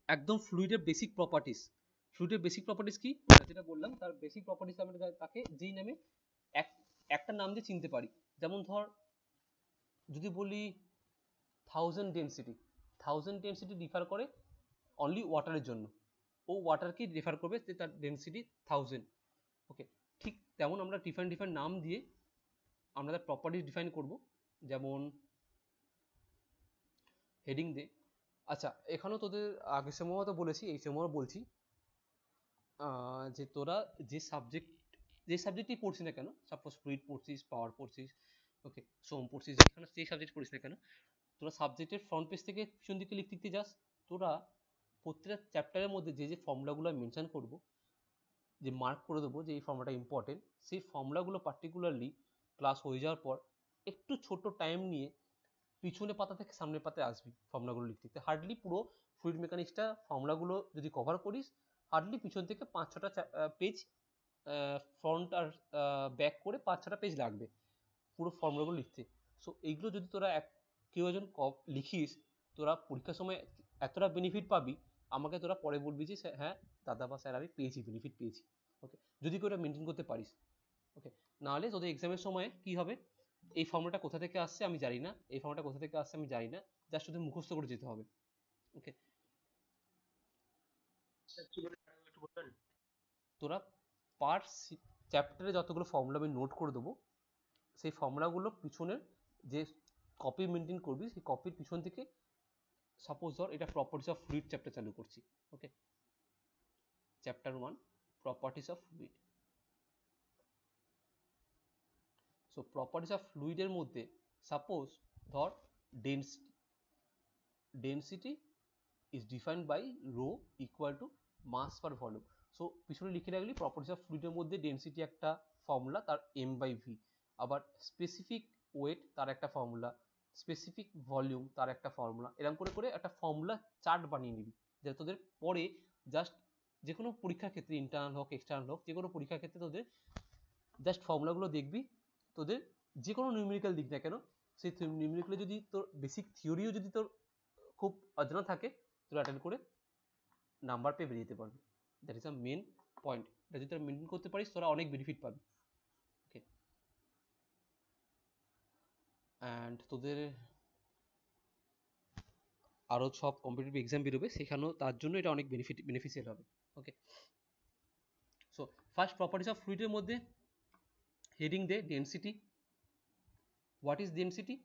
একদম ফ্লুইডের বেসিক প্রপার্টিস। ফ্লুইডের বেসিক প্রপার্টিস কি, যেটা বললাম, তার বেসিক প্রপার্টিস আমরা তাকে যেই নামে একটা নাম দিয়ে চিনতে পারি। যেমন ধর, যদি বলি 1000 ডেনসিটি, 1000 ডেনসিটি ডিফার করে অনলি ওয়াটারের জন্য, ও ওয়াটারকে রেফার করবে যে তার ডেনসিটি 1000। ওকে, ঠিক তেমন আমরা ডিফারেন্ট নাম দিয়ে আমরা তার প্রপার্টিস ডিফাইন করব। যেমন হেডিং দে। আচ্ছা, এখানেও তোদের আগের সময় তো বলেছি, এই সময়ও বলছি, যে তোরা যে সাবজেক্টই পড়ছিস না কেন, সাপোজ ফ্লুইড পড়ছিস, পাওয়ার পড়ছিস, ওকে, সোম পড়ছিস, যেখানে যে সাবজেক্ট পড়ছিস না কেন, তোরা সাবজেক্টের ফ্রন্ট পেজ থেকে পিছন দিকে লিখতে যাস। তোরা প্রত্যেকটা চ্যাপ্টারের মধ্যে যে ফর্মুলাগুলো মেনশন করব, যে মার্ক করে দেবো যে এই ফর্মুলাটা ইম্পর্টেন্ট, সেই ফর্মুলাগুলো পার্টিকুলারলি ক্লাস হয়ে যাওয়ার পর একটু ছোট টাইম নিয়ে পিছনে পাতা থেকে সামনের পাতায় আসবি ফর্মুলাগুলো লিখতে। হার্ডলি পুরো ফ্লুইড মেকানিক্সটা ফর্মুলাগুলো যদি কভার করিস, হার্ডলি পিছন থেকে 5-6টা পেজ, ফ্রন্ট আর ব্যাক করে 5-6টা পেজ লাগবে পুরো ফর্মুলাগুলো লিখতে। সো এইগুলো যদি তোরা কেউ একজন লিখিস, তোরা পরীক্ষার সময় এতটা বেনিফিট পাবি, আমাকে তোরা পরে বলবি যে হ্যাঁ দাদা বা স্যার আমি পেয়েছি, বেনিফিট পেয়েছি। ওকে, যদি কেউ এটা মেনটেন করতে পারিস। ওকে, নাহলে তোদের এক্সামের সময় কি হবে, এই ফর্মুলাটা কোথা থেকে আসছে আমি জানি না, এই ফর্মুলাটা কোথা থেকে আসছে আমি জানি না, জাস্ট শুধু মুখস্থ করে যেতে হবে। ওকে, তোরা পার চ্যাপ্টারে যতগুলো ফর্মুলা আমি নোট করে দেবো, সেই ফর্মুলাগুলো পিছনের যে কপি মেনটেন করবি সেই কপির পিছন থেকে, সাপোজ ধর এটা প্রপার্টিস অফ ফ্লুইড চ্যাপ্টার চালু করছি। Okay, chapter 1 properties of fluid. So properties of ফ্লুইডের মধ্যে সাপোজ ধর density is defined by rho equal to mass per volume. So পিছনে লিখে রাখলি প্রপার্টিস অফ ফ্লুইডের মধ্যে ডেন্সিটি একটা ফর্মুলা, তার m বাই ভি, আবার স্পেসিফিক ওয়েট তার একটা ফর্মুলা, স্পেসিফিক ভলিউম তার একটা ফর্মুলা, এরকম করে করে একটা ফর্মুলা চার্ট বানিয়ে নিবি, যাতে তোদের পরে জাস্ট যে কোনো পরীক্ষার ক্ষেত্রে, ইন্টারনাল হোক এক্সটার্নাল হোক, যে কোনো পরীক্ষার ক্ষেত্রে তোদের জাস্ট ফর্মুলাগুলো দেখবি, তোদের যে কোনো নিউমেরিক্যাল দিক না কেন, সেই নিউমেরিক্যালে যদি তোর বেসিক থিওরিও যদি তোর খুব অজানা থাকে, তোরা অ্যাটেন্ড করে নাম্বার পেয়ে বেরিয়ে যেতে পারবি। That is a main point. এটা যদি তোরা মেনটেন করতে পারিস তোরা অনেক বেনিফিট পাবি। ওকে, অ্যান্ড তোদের আরও সব কম্পিটিটিভ এক্সাম বেরোবে, সেখানেও তার জন্য এটা অনেক বেনিফিশিয়াল হবে। Okay, so first properties of ফ্লুইডের মধ্যে heading the density. What is density?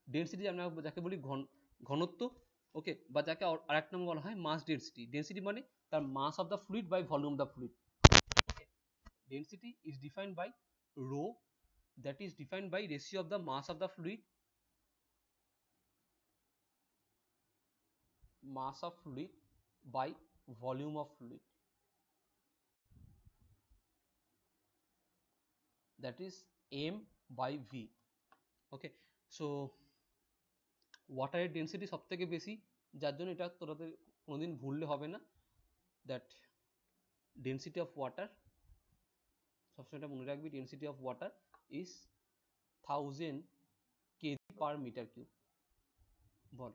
Density আমরা যাকে বলি ঘনত্ব, ওকে, বা যাকে আরেক নাম বলা হয় মাস ডেন্সিটি। ডেন্সিটি মানে তার mass of the fluid by volume of the fluid. Density is defined by rho, that is defined by ratio of the mass of the fluid by volume of fluid, that is m by v. Okay, so ওয়াটারের density সব থেকে বেশি, যার জন্য এটা তোদের কোনোদিন ভুললে হবে না, দ্যাট ডেন্সিটি অফ ওয়াটার, সবসময় এটা মনে রাখবি, density of water is 1000 KG per metre cube. বল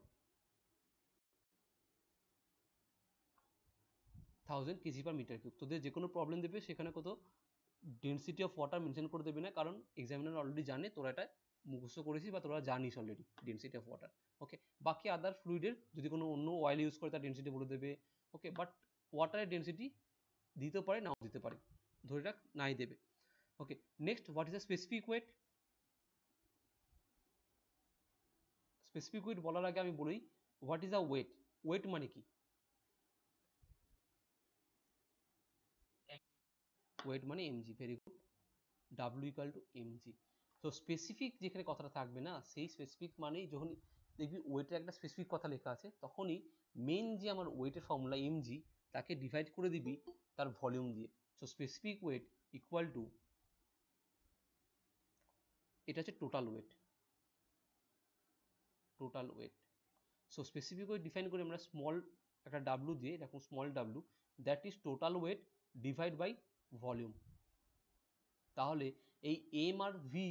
1000 কেজি পার মিটার কিউব। তোদের যে কোনো প্রবলেম দেবে সেখানে কত ডেন্সিটি অফ ওয়াটার মেনশন করে দেবে না, কারণ এক্সামিনার অলরেডি জানে তোরা এটা মুখস্থ করেছিস বা তোরা জানিস অলরেডি ডেন্সিটি অফ ওয়াটার। ওকে, বাকি আদার ফ্লুইডের যদি কোনো অন্য অয়েল ইউজ করে তার ডেন্সিটি বলে দেবে। ওকে, বাট ওয়াটারের ডেন্সিটি দিতে পারে নাও দিতে পারে, ধরে রাখ নাই দেবে। Okay, next, what is the specific weight? Specific weight বলার আগে আমি বলি what is the weight. Weight মানে কি? ওয়েট মানে এমজি। ভেরি গুড, ডাব্লিউ ইকুয়াল টু এমজি। তো স্পেসিফিক যেখানে কথাটা থাকবে না, সেই স্পেসিফিক মানেই যখন দেখবি ওয়েটের একটা স্পেসিফিক কথা লেখা আছে, তখনই মেন যে আমার ওয়েটের ফর্মুলা এমজি, তাকে ডিভাইড করে দিবি তার ভলিউম দিয়ে। So specific weight equal to, এটা হচ্ছে total weight, total weight. So specific weight define করে আমরা স্মল একটা ডাব্লু দিয়ে, এরকম small W, that is total weight divide by volume. তাহলে এই এম আর ভি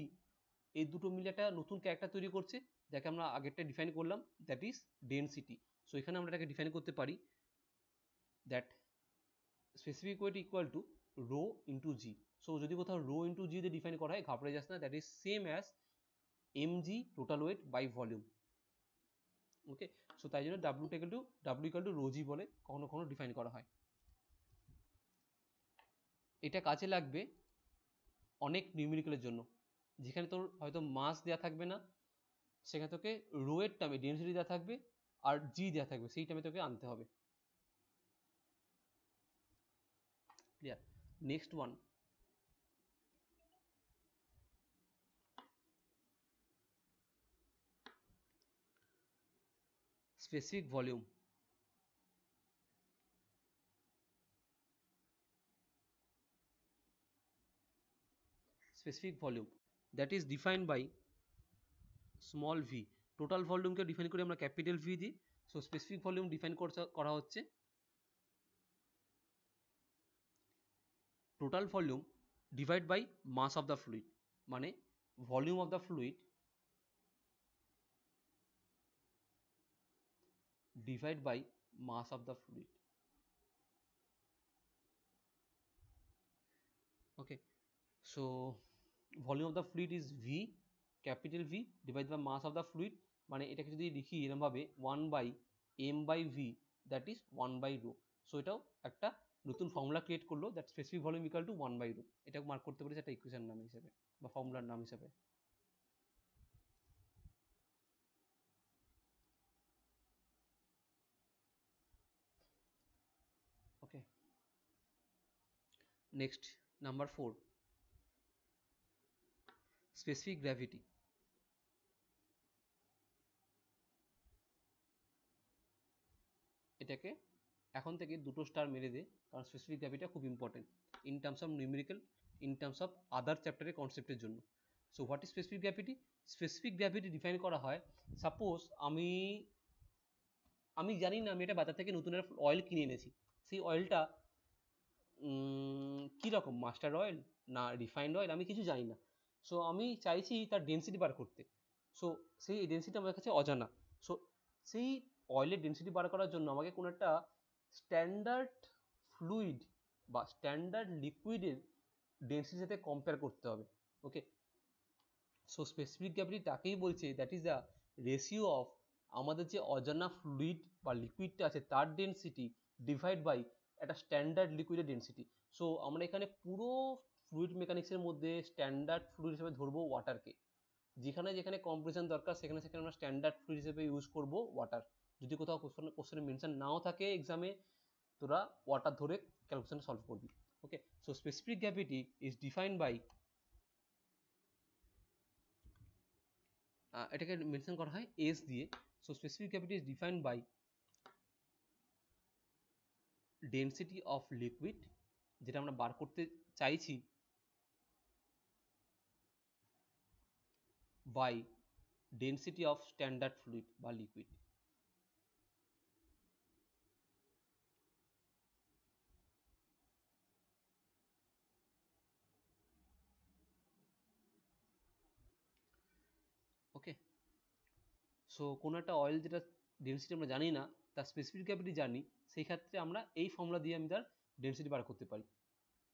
এই দুটো মিলে একটা নতুন ক্যারেক্টার তৈরি করছে, যাকে আমরা আগেরটা ডিফাইন করলাম, দ্যাট ইজ ডেন্সিটি। সো এখানে আমরা এটাকে ডিফাইন করতে পারি, that specific weight equal to rho into G. So যদি কোথাও রো ইন্টু জি দিয়ে ডিফাইন করা হয়, ঘাবড়ে যাস না, that is same as M G total weight by volume. Okay, so তাই জন্য W equal to rho G বলে কখনো কখনো ডিফাইন করা হয়। এটা কাজে লাগবে অনেক নিউমেরিক্যালের জন্য, যেখানে তোর হয়তো মাস দেওয়া থাকবে না, সেখানে তোকে রো এর টার্মে ডেন্সিটি দেওয়া থাকবে আর জি দেওয়া থাকবে, সেই টার্মে তোকে আনতে হবে। Clear? Next one, specific volume। specific volume that is defined by small v। Total ভলিউমকে ডিফাইন করে আমরা ক্যাপিটাল ভি দিই। সো স্পেসিফিক ভলিউম ডিফাইন করা হচ্ছে total volume divide by mass of the fluid, মানে volume of the fluid divide by mass of the fluid. Okay, so volume of the fluid is V capital V divide by mass of the fluid, মানে এটাকে যদি লিখি এরকম ভাবে 1/m/v that is 1/ρ। So এটাও একটা নতুন ফর্মুলা ক্রিয়েট করলো, that specific volume equal to 1/ρ। এটাকে মার্ক করতে পারি একটা ইকুয়েশন নাম হিসেবে বা ফর্মুলার নাম হিসেবে। ওকে, নেক্সট নাম্বার 4, স্পেসিফিক গ্র্যাভিটি। এটাকে এখন থেকে দুটো স্টার মেরে দে, কারণ স্পেসিফিক গ্র্যাভিটিটা খুব important in terms of numerical, in terms of other চ্যাপ্টারের কনসেপ্টের জন্য। So what is specific gravity? Specific gravity define করা হয়, সাপোজ আমি জানি না, আমি এটা বাজার থেকে নতুন অয়েল কিনে এনেছি, সেই অয়েলটা কীরকম, মাস্টার্ড অয়েল না রিফাইন্ড অয়েল, আমি কিছু জানি না। সো আমি চাইছি তার ডেন্সিটি বার করতে। সো সেই ডেন্সিটি আমার কাছে অজানা। সো সেই অয়েলের ডেন্সিটি বার করার জন্য আমাকে কোনো একটা স্ট্যান্ডার্ড ফ্লুইড বা স্ট্যান্ডার্ড লিকুইডের ডেন্সিটির সাথে কম্পেয়ার করতে হবে। ওকে, সো স্পেসিফিক গ্র্যাভিটি তাকেই বলছে, that is the ratio of আমাদের যে অজানা ফ্লুইড বা লিকুইডটা আছে তার ডেন্সিটি ডিভাইড বাই একটা স্ট্যান্ডার্ড লিকুইডের ডেন্সিটি। সো আমরা এখানে পুরো ফ্লুইড মেকানিক্সের মধ্যে স্ট্যান্ডার্ড ফ্লুইড হিসেবে ধরবো ওয়াটারকে। যেখানে যেখানে কম্প্রেশন দরকার সেখানে সেখানে আমরা স্ট্যান্ডার্ড ফ্লুইড হিসেবে ইউজ করব ওয়াটার। যদি কোথাও কোশ্চেনে মেনশন নাও থাকে এক্সামে, তোরা ওয়াটার ধরে ক্যালকুলেশন সলভ করবি। Okay, so specific gravity is defined by, এটাকে মেনশন করা হয় এস দিয়ে। So specific gravity is defined by density of liquid, যেটা আমরা বার করতে চাইছি, by density of standard fluid বা লিকুইড। ওকে, সো কোনো একটা অয়েল যেটা ডেন্সিটি আমরা জানি না, তার স্পেসিফিক গ্র্যাভিটি জানি, সেই ক্ষেত্রে আমরা এই ফর্মুলা দিয়ে আমি তার ডেন্সিটি বার করতে পারি।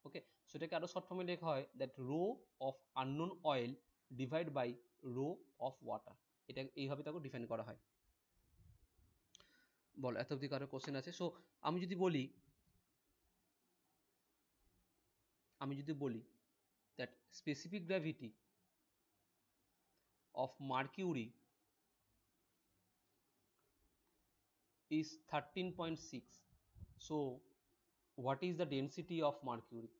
ওকে, সো এটাকে আরও শর্ট ফর্মে লেখা হয় that rho of unknown oil divide by rho of water. এটা এইভাবে তাকে ডিফাইন করা হয়। বল, এত অবধি কারো কোশ্চেন আছে? সো আমি যদি বলি that specific gravity of mercury is 13.6. So what is the density of mercury?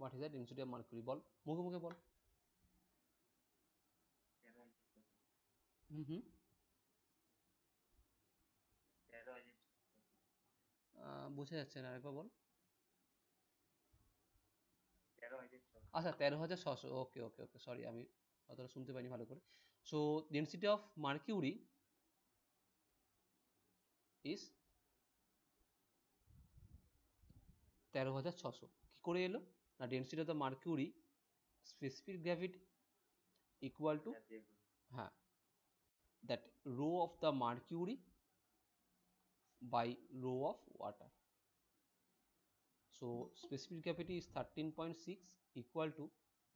What is the density of mercury? বল, মুখে মুখে বল। বোঝা যাচ্ছে না, আরেকবার বল। আচ্ছা, 13,600। ওকে ওকে ওকে, সরি, আমি অতটা শুনতে পাইনি ভালো করে। So density of mercury is 13,600। কি করে এলো না, density of the mercury specific gravity equal to, হ্যাঁ, that rho of the mercury by rho of water. So specific gravity is 13.6 equal to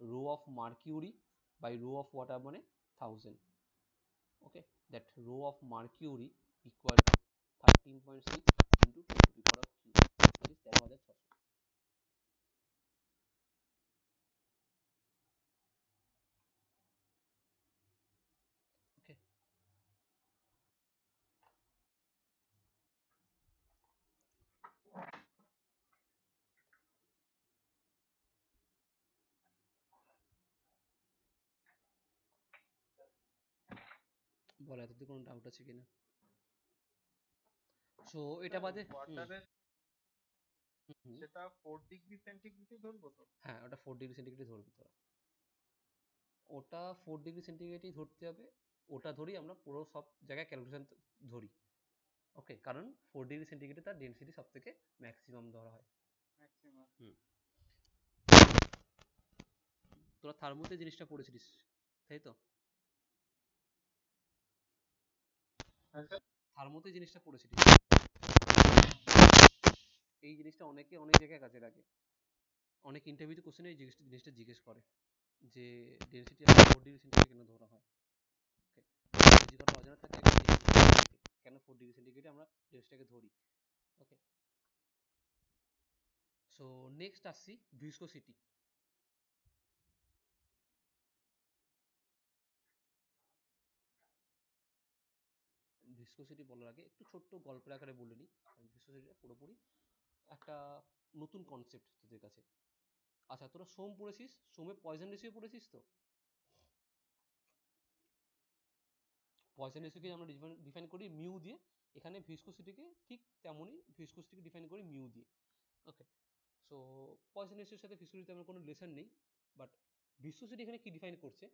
rho of mercury by rho of water মানে 1000. Okay, that rho of mercury equal to 13.6 into 10 to the power of 3, that is 13,600. Okay, বল, এতদিন কোনো doubt আছে কিনা? So এটা বাদে ওয়াটারের সেটা 4 degree সেন্টিগ্রেডে ধরবো তো? হ্যাঁ, ওটা 4 ডিগ্রি সেন্টিগ্রেডে ধরবি তোরা। ওটা 4 ডিগ্রি সেন্টিগ্রেডেই ধরতে হবে, ওটা ধরেই আমরা পুরো সব জায়গায় ক্যালকুলেশন ধরি। ওকে, কারণ 4 ডিগ্রি সেন্টিগ্রেডে তার ডেন্সিটি সব থেকে ম্যাক্সিমাম ধরা হয়। তোরা থার্মোতে জিনিসটা পড়েছিলিস, তাই তো? থার্মোতে জিনিসটা পড়েছিলিস। এই জিনিসটা অনেকে অনেক জায়গায় কাজে লাগে, অনেক ইন্টারভিউতে কোশ্চেনে এই জিনিসটা জিজ্ঞেস করে যে ডেনসিটি আর 4 ডিগ্রি সেন্টিগ্রেড কেন ধরা হয়। ওকে, যদি কথা অজানা থাকে একবার দেখে নিতে হবে, কেন 4 ডিগ্রি সেন্টিগ্রেডে আমরা ডেনসিটিটাকে ধরি। ওকে, সো নেক্সট আসছি ভিসকোসিটি। ভিসকোসিটি বলার আগে একটু ছোট্ট গল্পের আকারে বলে নিই, ভিসকোসিটিটা পুরোপুরি একটা নতুন কনসেপ্ট তোদের কাছে। আচ্ছা, তোরা সোম পড়েছিস, সোমে পয়জন রেশিও পড়েছিস তো? পয়জন রেশিওকে আমরা ডিফাইন করি মিউ দিয়ে, এখানে ভিসকোসিটিকে ঠিক তেমনই ভিসকোসিটিকে ডিফাইন করি মিউ দিয়ে। ওকে, সো পয়জন রেশিওর সাথে ভিসকোসিটিতে আমার কোনো রিলেশন নেই, বাট ভিসকোসিটি এখানে কি ডিফাইন করছে,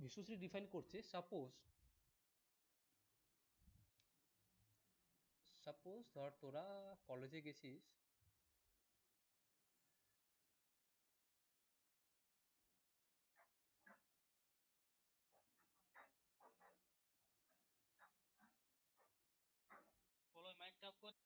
ভিসকোসিটি ডিফাইন করছে সাপোজ ধর তোরা কলেজে গেছিস, বলো মাইকটা অফ করে।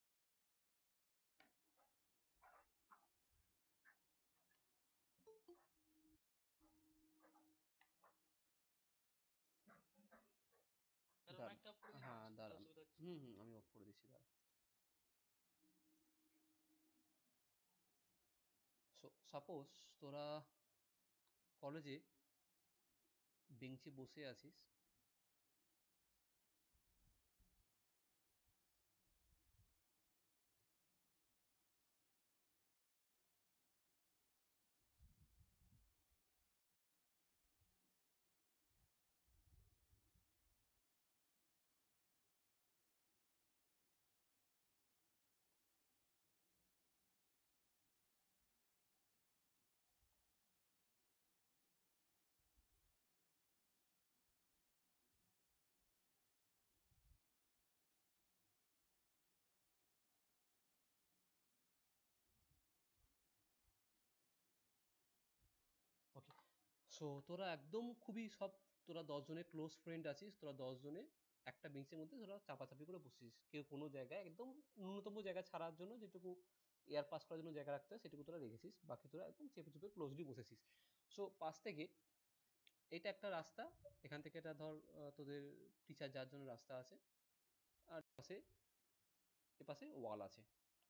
তাহলে দাঁড়া, মাইকটা অফ করে দিন, হ্যাঁ দাঁড়ান, অসুবিধা হচ্ছে। আমি অফ করে দিচ্ছি, দাঁড়া। সো সাপোজ তোরা কলেজে বেঞ্চে বসে আছিস, ওকে, সো তোরা একদম খুবই সব, তোরা 10 জনের ক্লোজ ফ্রেন্ড আছিস, তোরা 10 জনে একটা বেঞ্চের মধ্যে তোরা চাপাচাপি করে বসিস, কেউ কোনো জায়গায় একদম ন্যূনতম জায়গা ছাড়ার জন্য যেটুকু এয়ার পাস করার জন্য জায়গা রাখতে হয় সেটুকু তোরা রেখেছিস, বাকি তোরা একদম চেপে চুপে ক্লোজলি বসেছিস। সো পাশ থেকে এটা একটা রাস্তা, এখান থেকে এটা ধর তোদের টিচার যার জন্য রাস্তা আছে, আর পাশে এপাশে ওয়াল আছে।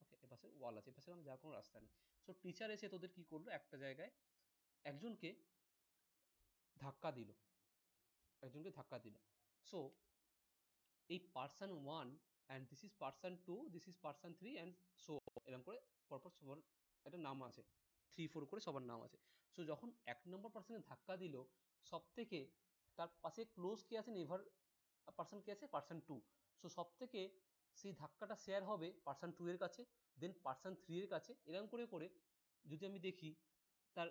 ওকে, এপাশে ওয়াল আছে, এপাশে যার কোনো রাস্তা নেই। সো টিচার এসে তোদের কি করলো, একটা জায়গায় একজনকে ধাক্কা দিল, সো এই person 1 and this is person 2, this is person 3 and so এরকম করে পরপর সবার একটা নাম আছে, 3 4 করে সবার নাম আছে। সো যখন 1 নম্বর পার্সনে ধাক্কা দিল, সব থেকে তার পাশে ক্লোজ কে আছে, নেভার পার্সন কে আছে, পার্সন 2। সো সব থেকে সেই ধাক্কাটা শেয়ার হবে পার্সন 2 এর কাছে, দেন পার্সন 3 এর কাছে, এরকম করে করে যদি আমি দেখি তার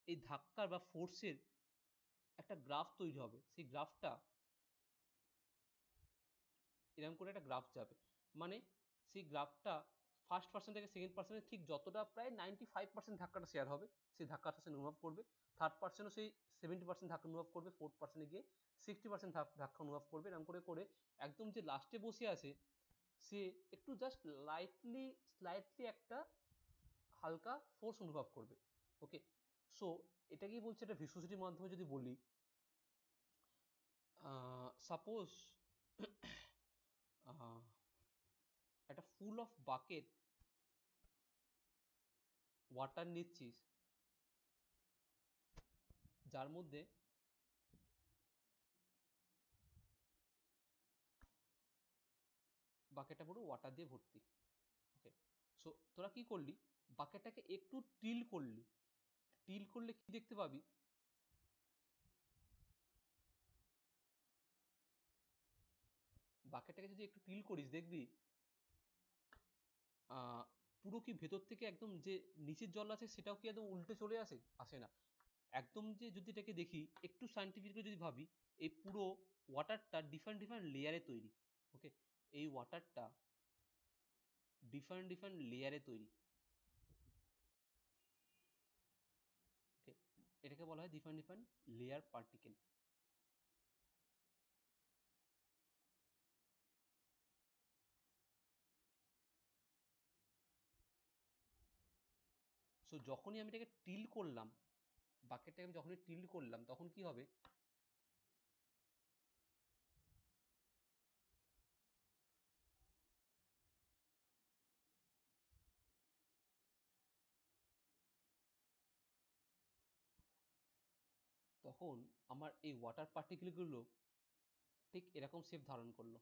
এই ধাক্কার বা ফোর্সের একটা গ্রাফ তৈরি হবে, সেই গ্রাফটা এরকম করে একটা গ্রাফ যাবে, মানে সেই গ্রাফটা ফার্স্ট পার্সন থেকে সেকেন্ড পার্সনের ঠিক যতটা প্রায় 95% ধাক্কাটা শেয়ার হবে, সেই ধাক্কাটা সে অনুভব করবে, থার্ড পার্সনও সেই 70% ধাক্কা অনুভব করবে, ফোর্থ পার্সনে গিয়ে 60% ধাক্কা অনুভব করবে, এরকম করে করে একদম যে লাস্টে বসে আছে সে একটু জাস্ট স্লাইটলি একটা হালকা ফোর্স অনুভব করবে। ওকে, সো এটাকেই বলছে একটা ভিসকোসিটির মাধ্যমে যদি বলি, সাপোজ একটা ফুল অফ বাকেট ওয়াটার নিচ্ছিস, যার মধ্যে বাকেটটা পুরো ওয়াটার দিয়ে ভর্তি। ওকে, সো তোরা কি করলি, বাকেটটাকে একটু টিল করলে কি দেখতে পাবি, বাকেটটাকে যদি একটু টিল করিস দেখবি পুরো কি ভেতর থেকে একদম যে নিচের জল আছে সেটাও কি একদম উল্টে চলে আসে না, একদম যে যদি এটাকে দেখি একটু সাইন্টিফিকলি যদি ভাবি, এই পুরো ওয়াটারটা ডিফারেন্ট ডিফারেন্ট লেয়ারে তৈরি। ওকে, এই ওয়াটারটা ডিফারেন্ট ডিফারেন্ট লেয়ারে তৈরি। ওকে, এটাকে বলা হয় different different layer particle. So যখনই আমি এটাকে টিল করলাম, বাকেটটাকে আমি যখনই টিল করলাম, তখন কি হবে, তখন আমার এই ওয়াটার পার্টিকেলগুলো ঠিক এরকম শেপ ধারণ করলো।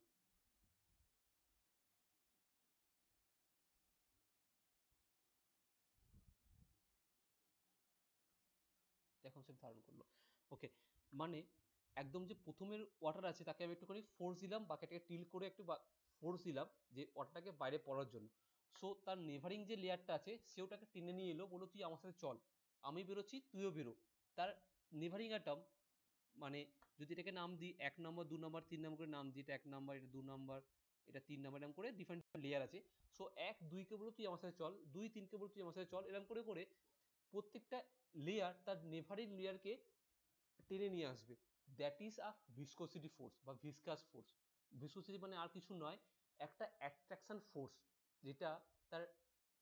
এখন শেপ ধারণ করলো। ওকে, মানে একদম যে প্রথমের ওয়াটার আছে তাকে আমি একটুখানি ফোর্স দিলাম, বাকিটাকে টিল করে একটু ফোর্স দিলাম যে ওয়াটারটাকে বাইরে পড়ার জন্য। সো তার নেভারিং যে লেয়ারটা আছে সে ওটাকে টেনে নিয়ে এলো, বলো তুই আমার সাথে চল, আমি বেরোচ্ছি তুইও বেরো। তার নেভারিং অ্যাটম, মানে যদি এটাকে নাম দিই 1 নম্বর 2 নম্বর 3 নম্বর করে নাম দিই, এটা 1 নম্বর, এটা 2 নম্বর, এটা 3 নম্বর, এরকম করে ডিফারেন্ট লেয়ার আছে। সো 1 2 কে বলো তুই আমার সাথে চল, 2 3 কে বলো তুই আমার সাথে চল, এরকম করে করে প্রত্যেকটা লেয়ার তার নেভারিং লেয়ারকে টেনে নিয়ে আসবে। That is a viscosity force বা ভিসকাস ফোর্স। ভিসকোসিটি মানে আর কিছু নয়, একটা অ্যাট্রাকশন ফোর্স, যেটা তার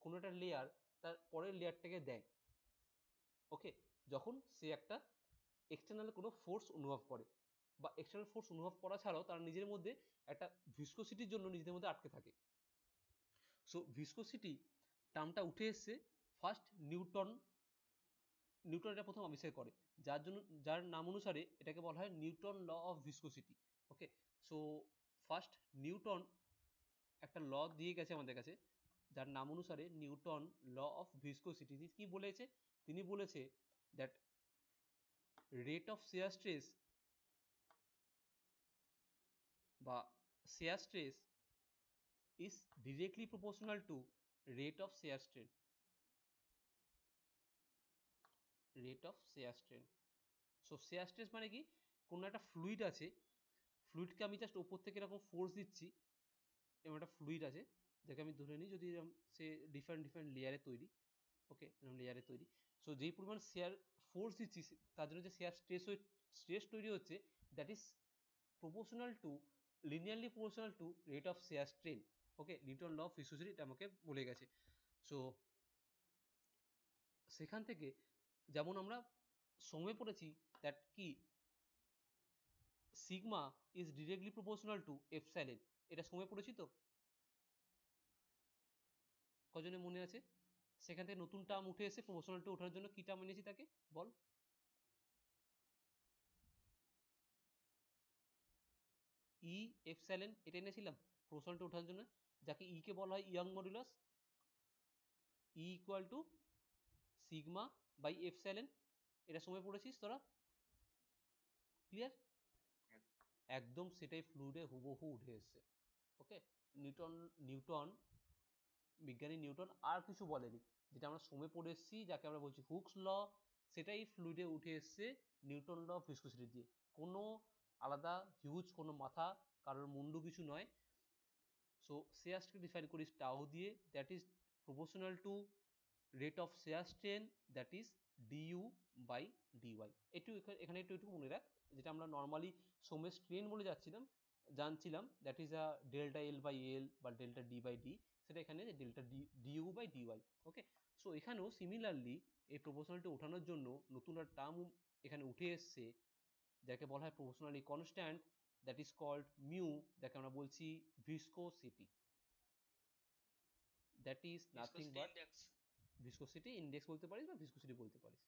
কোনো একটা লেয়ার তার পরের লেয়ারটাকে দেয়। ওকে, যখন সে একটা এক্সটার্নাল কোনো ফোর্স অনুভব করে, বা এক্সটার্নাল ফোর্স অনুভব করা ছাড়াও তারা নিজের মধ্যে একটা ভিসকোসিটির জন্য নিজেদের মধ্যে আটকে থাকে। সো ভিসকোসিটি টার্মটা উঠে এসছে ফার্স্ট নিউটন। নিউটন এটা প্রথম আবিষ্কার করে, যার জন্য, যার নাম অনুসারে এটাকে বলা হয় Newton law of viscosity. Okay, so first Newton একটা ল দিয়ে গেছে আমাদের কাছে, যার নাম অনুসারে নিউটন ল অফ ভিসকোসিটি। কি বলেছে, তিনি বলেছে that rate of shear stress বা shear stress is directly proportional to rate of shear strain. Rate of shear strain. So shear stress মানে কি, কোনো একটা ফ্লুইড আছে, ফ্লুইডকে আমি জাস্ট ওপর থেকে এরকম ফোর্স দিচ্ছি, এবং একটা ফ্লুইড আছে যাকে আমি ধরে নিই যদি সে ডিফারেন্ট ডিফারেন্ট লেয়ারে তৈরি। ওকে, এরকম লেয়ারে তৈরি। সো যেই পরিমাণ শেয়ার ফোর্স দিচ্ছি তার জন্য যে শেয়ার স্ট্রেস তৈরি হচ্ছে, that is proportional to, linearly proportional to rate of shear strain. Okay, Newton law of viscosity এটা আমাকে বলে গেছে। সো সেখান থেকে যেমন আমরা সময়ে পড়েছি দ্যাট কি sigma is directly proportional to epsilon, এটা সময় পড়েছি তো, কজনের মনে আছে? সেখান থেকে নতুন টার্ম উঠে এসে প্রপোর্শনাল টু ওঠার জন্য কি টার্ম এনেছি তাকে বল? ই এপসাইলন এটা এনেছিলাম প্রপোর্শনাল টু ওঠার জন্য, যাকে ই কে বলা হয় Young modulus, E equal to sigma by epsilon. এটা সময় পড়েছিস তোরা? ক্লিয়ার? একদম সেটাই ফ্লুইডে হুবহু উঠে এসছে। ওকে, নিউটন নিউটন বিজ্ঞানী নিউটন আর কিছু বলেনি, যেটা আমরা সময় পড়ে এসেছি যাকে আমরা বলছি হুকস ল, সেটাই ফ্লুইডে উঠে এসছে নিউটন ল অফ ভিসকোসিটি দিয়ে। কোনো আলাদা হিউজ কোনো মাথা কারোর মুন্ডু কিছু নয়। সো শেয়ারকে ডিফাইন করি টাউ দিয়ে, that is proportional to rate of shear strain, that is D U by D Y. একটু এখানে একটু মনে রাখ, যেটা আমরা নর্মালি সময়ের স্ট্রেন বলে যাচ্ছিলাম জানছিলাম, that is a delta L by L বা ডেল্টা ডি বাই ডি, সেটা এখানে delta D U by D Y. Okay, so এখানেও সিমিলারলি এই প্রপোর্শনালটি ওঠানোর জন্য নতুন একটা টার্ম এখানে উঠে এসছে, যাকে বলা হয় proportionally constant, that is called mu, যাকে আমরা বলছি viscosity. That is nothing viscosity but index. Viscosity index বলতে পারিস বা ভিসকোসিটি বলতে পারিস।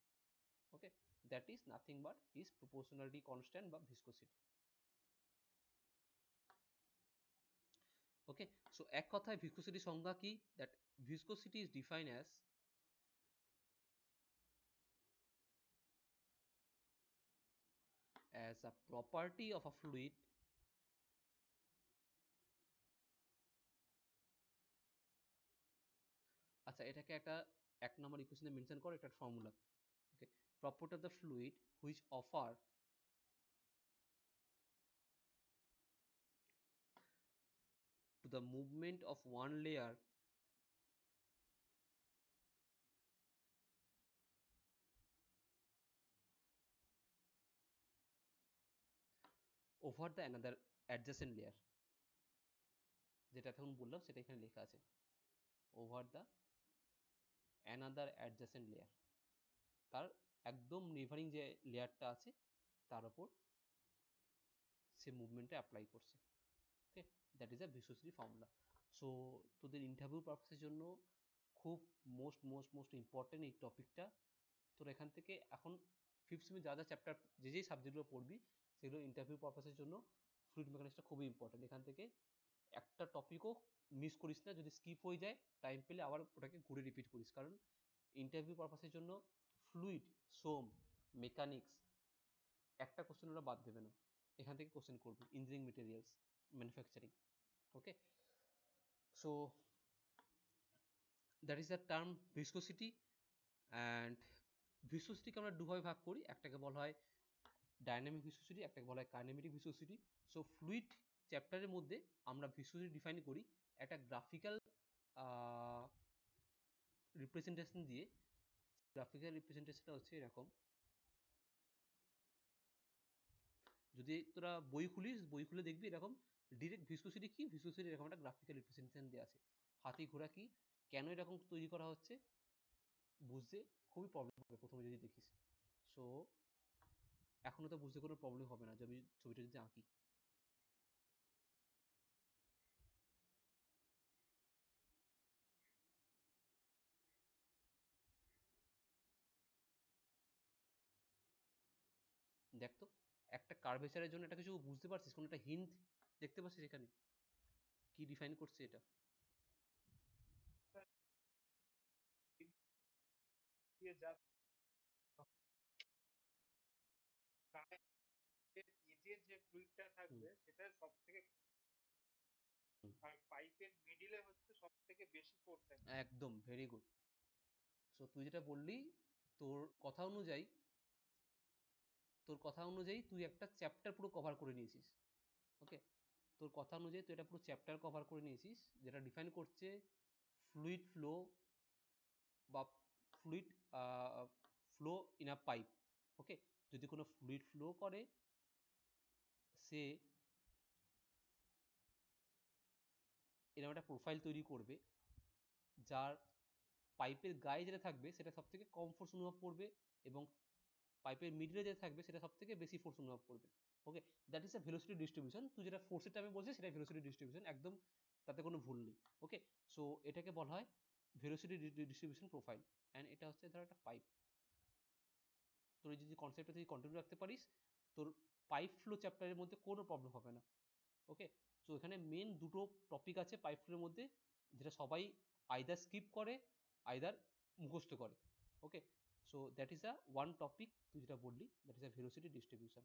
Okay, that is nothing but is proportionality constant বা ভিসকোসিটি। ওকে, সো এক কথায় ভিসকোসিটি সংজ্ঞা কি, that viscosity is define as a property of a fluid আচ্ছা এটাকে একটা 1 নম্বর ইকুয়েশনে মেনশন করে একটা formula. Okay, property of the fluid which offer to the movement of one layer over the another adjacent layer, যেটা এখন বললাম সেটা এখানে লেখা আছে, over the another adjacent layer, তার একদম নেভারিং যে লেয়ারটা আছে তার উপর সে মুভমেন্টটা অ্যাপ্লাই করছে। Okay, that is a viscosity formula. So তোদের ইন্টারভিউ পারপাসের জন্য খুব মোস্ট ইম্পর্টেন্ট এই টপিকটা। তোর এখান থেকে এখন ফিফথ সেমে যা যা চ্যাপ্টার যেই সাবজেক্টগুলো পড়বি সেগুলো ইন্টারভিউ পারপাসের জন্য ফ্লুইড মেকানিক্সটা খুবই ইম্পর্টেন্ট। এখান থেকে একটা টপিকও মিস করিস না, যদি স্কিপ হয়ে যায় টাইম পেলে আবার ওটাকে ঘুরে রিপিট করিস, কারণ ইন্টারভিউ পারপাসের জন্য ফ্লুইড, সোম, মেকানিক্স একটা কোশ্চেন ওরা বাদ দেবে না, এখান থেকে কোশ্চেন করবে। Engineering materials, manufacturing. Okay, so that is the term viscosity. And ভিসকোসিটিকে আমরা দুভাবে ভাগ করি, একটাকে বলা হয় ডাইনামিক ভিসকোসিটি, একটাকে বলা হয় কাইনেমেটিক ভিসকোসিটি। সো ফ্লুইড চ্যাপ্টারের মধ্যে আমরা ভিসকোসিটি ডিফাইন করি একটা গ্রাফিক্যাল রিপ্রেজেন্টেশন দিয়ে। গ্রাফিক্যাল রিপ্রেজেন্টেশনটা হচ্ছে এরকম, যদি তোরা বই খুলিস, বই খুলে দেখবি এরকম ডিরেক্ট ভিসকোসিটি কি, ভিসকোসিটি এরকম একটা গ্রাফিক্যাল রিপ্রেজেন্টেশন দেওয়া আছে। হাতি ঘোড়া কি, কেন এরকম তৈরি করা হচ্ছে বুঝতে খুবই প্রবলেম হবে প্রথমে যদি দেখিস। সো এখনো তো বুঝতে কোনো প্রবলেম হবে না যদি ছবিটা যদি আঁকি। দেখ তো একটা কার্ভেচারের জন্য একটা কিছু বুঝতে পারছিস, কোনো একটা হিন্ট দেখতে পাচ্ছিস এখানে কি ডিফাইন করছে এটা? দিয়ে যা এজে যে ফ্লুইডটা থাকবে সেটা সব থেকে, আর পাইপের মিডিলে হচ্ছে সব থেকে বেশি ফোর্স থাকে। একদম, ভেরি গুড। সো তুই যেটা বললি, তোর কথা অনুযায়ী তুই একটা চ্যাপ্টার পুরো কভার করে নিয়েছিস। ওকে, তোর কথা অনুযায়ী তুই এটা পুরো চ্যাপ্টার কভার করে নিয়েছিস, যেটা ডিফাইন করছে ফ্লুইড ফ্লো বা fluid flow in a pipe. Okay, যদি কোনো ফ্লুইড ফ্লো করে সে এরকম একটা প্রোফাইল তৈরি করবে, যার পাইপের গায়ে যেটা থাকবে সেটা সব থেকে কম ফোর্স অনুভব করবে, এবং পাইপের মিডলে যেটা থাকবে সেটা সব থেকে বেশি ফোর্স অনুভব করবে। Okay, that is a velocity distribution. তুই যেটা ফোর্সের টাইমে বলছিস সেটা ভেলোসিটি ডিস্ট্রিবিউশন, একদম তাতে কোনো ভুল নেই। ওকে, সো এটাকে বলা হয় ভেলোসিটি ডিস্ট্রিবিউশন প্রোফাইল। অ্যান্ড এটা হচ্ছে ধর একটা পাইপ। তোর যদি কনসেপ্টটা যদি কন্টিনিউ রাখতে পারিস, তোর পাইপ ফ্লো চ্যাপ্টারের মধ্যে কোনো প্রবলেম হবে না। ওকে, সো এখানে মেন দুটো টপিক আছে পাইপ ফ্লোর মধ্যে, যেটা সবাই আইদার স্কিপ করে আইদার মুখস্থ করে। Okay, so that is a one topic তুই যেটা বললি, that is a velocity distribution.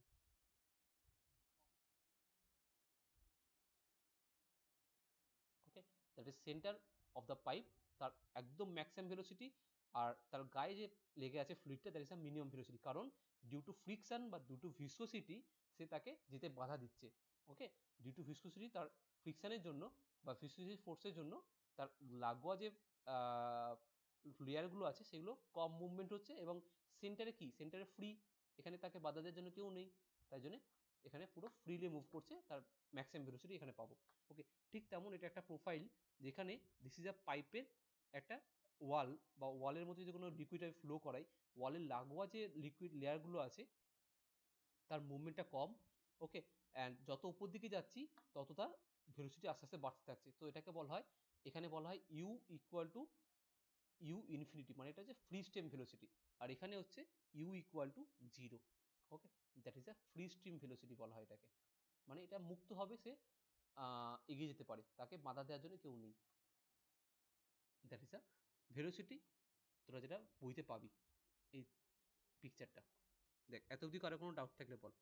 Okay, that is center of the pipe, তার একদম ম্যাক্সিমাম ভেলোসিটি, আর তার গায়ে যে লেগে আছে ফ্লুইডটা that is a minimum velocity, কারণ ডিউ টু ফ্রিকশন বা ডিউ টু ভিসকোসিটি সে তাকে যেতে বাধা দিচ্ছে। ওকে, ডিউ টু ভিসকোসিটি তার ফ্রিকশনের জন্য বা ভিসকোসিটি ফোর্সের জন্য তার লাগোয়া যে লেয়ারগুলো আছে সেগুলো কম মুভমেন্ট হচ্ছে, এবং সেন্টারে কি, সেন্টারে ফ্রি, এখানে তাকে বাধা দেওয়ার জন্য কেউ নেই, তাই জন্য এখানে পুরো ফ্রিলি মুভ করছে, তার ম্যাক্সিমাম ভেলোসিটি এখানে পাবো। ওকে, ঠিক তেমন এটা একটা প্রোফাইল যেখানে দিস ইজ আ পাইপের একটা ওয়াল, বা ওয়ালের মধ্যে যদি কোনো লিকুইড ফ্লো করাই, ওয়ালের লাগোয়া যে লিকুইড লেয়ারগুলো আছে তার মুভমেন্টটা কম। ওকে, অ্যান্ড যত উপর দিকে যাচ্ছি তত তার ভেলোসিটি আস্তে আস্তে বাড়তে থাকছে। তো এটাকে বলা হয়, এখানে বলা হয় U equal to U infinity, মানে এটা হচ্ছে ফ্রি স্টেম ভেলোসিটি, আর এখানে হচ্ছে U equal to zero. Okay, that is a free stream velocity বলা হয় এটাকে, মানে এটা মুক্ত হবে, সে এগিয়ে যেতে পারে, তাকে বাধা দেওয়ার জন্য কেউ নেই। দ্যাট ইজ আ ভেলোসিটি, তোরা যেটা বইতে পাবি এই পিকচারটা। দেখ, এত অবধি কারো কোনো ডাউট থাকলে বল।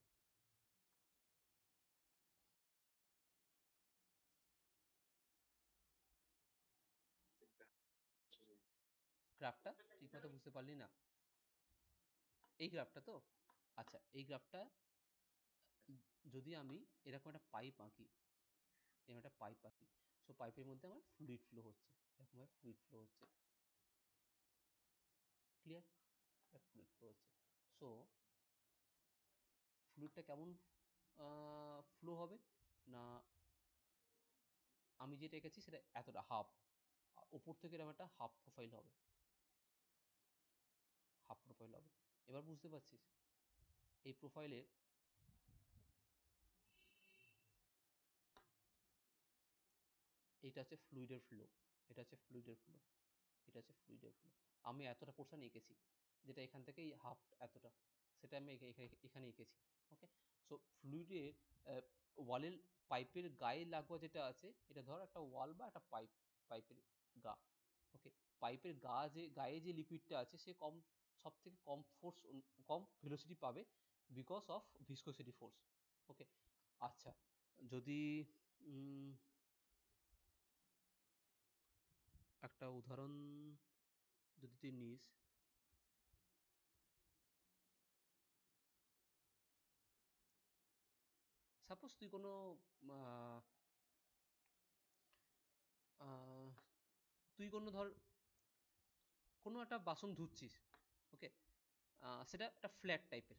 গ্রাফটা ঠিক মতো বুঝতে পারলি না? এই গ্রাফটা তো, আচ্ছা এই গ্রাফটা যদি আমি এরকম একটা পাইপ আঁকি, এরকম একটা পাইপ আঁকি, সো পাইপের মধ্যে আমার ফ্লুইড ফ্লো হচ্ছে, এরকমভাবে ফ্লুইড ফ্লো হচ্ছে, ক্লিয়ার? ফ্লুইড ফ্লো হচ্ছে। সো ফ্লুইডটা কেমন ফ্লো হবে না, আমি যেটা এঁকেছি সেটা এতটা হাফ, ওপর থেকে এরকম একটা হাফ প্রোফাইল হবে। এবার বুঝতে পারছিস? এই প্রোফাইলের এটা হচ্ছে ফ্লুইডের ফ্লো, এটা হচ্ছে ফ্লুইডের ফ্লো, এটা হচ্ছে ফ্লুইডের ফ্লো। আমি এতটা পোর্শন এঁকেছি, যেটা এখান থেকেই হাফ এতটা, সেটা আমি এখানে এঁকেছি। ওকে, সো ফ্লুইডের ওয়ালের পাইপের গায়ে লাগোয়া যেটা আছে, এটা ধর একটা ওয়াল বা একটা পাইপ, পাইপের গা। ওকে, পাইপের গায়ে যে লিকুইডটা আছে সে সব থেকে কম ফোর্স, কম ভেলোসিটি পাবে বিকজ অফ ভিসকোসিটি ফোর্স। ওকে, আচ্ছা, যদি একটা উদাহরণ যদি তুই নিস, সাপোজ তুই কোনো তুই কোনো ধর কোনো একটা বাসন ধুচ্ছিস। ওকে, সেটা একটা ফ্ল্যাট টাইপের,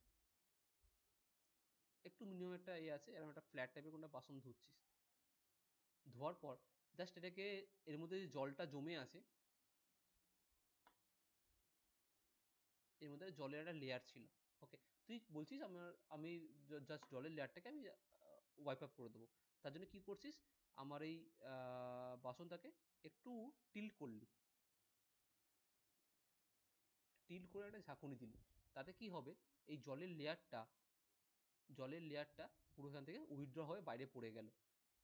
একটু মিনিমাম একটা আছে, এরকম একটা ফ্ল্যাট টাইপের কোনো বাসন ধুচ্ছিস। ধোয়ার পর জাস্ট এটাকে, এর মধ্যে যে জলটা জমে আছে, এর মধ্যে জলের একটা লেয়ার ছিল। ওকে, তুই বলছিস আমি জাস্ট জলের লেয়ারটাকে আমি ওয়াইপ আপ করে দেবো। তার জন্য কি করছিস, আমার এই বাসনটাকে একটু টিল্ট করলি, টিল্ট করে একটা ঝাঁকুনি দিলি। তাতে কি হবে, এই জলের লেয়ারটা পুরো এখান থেকে উইথড্র হয়ে বাইরে পড়ে গেল।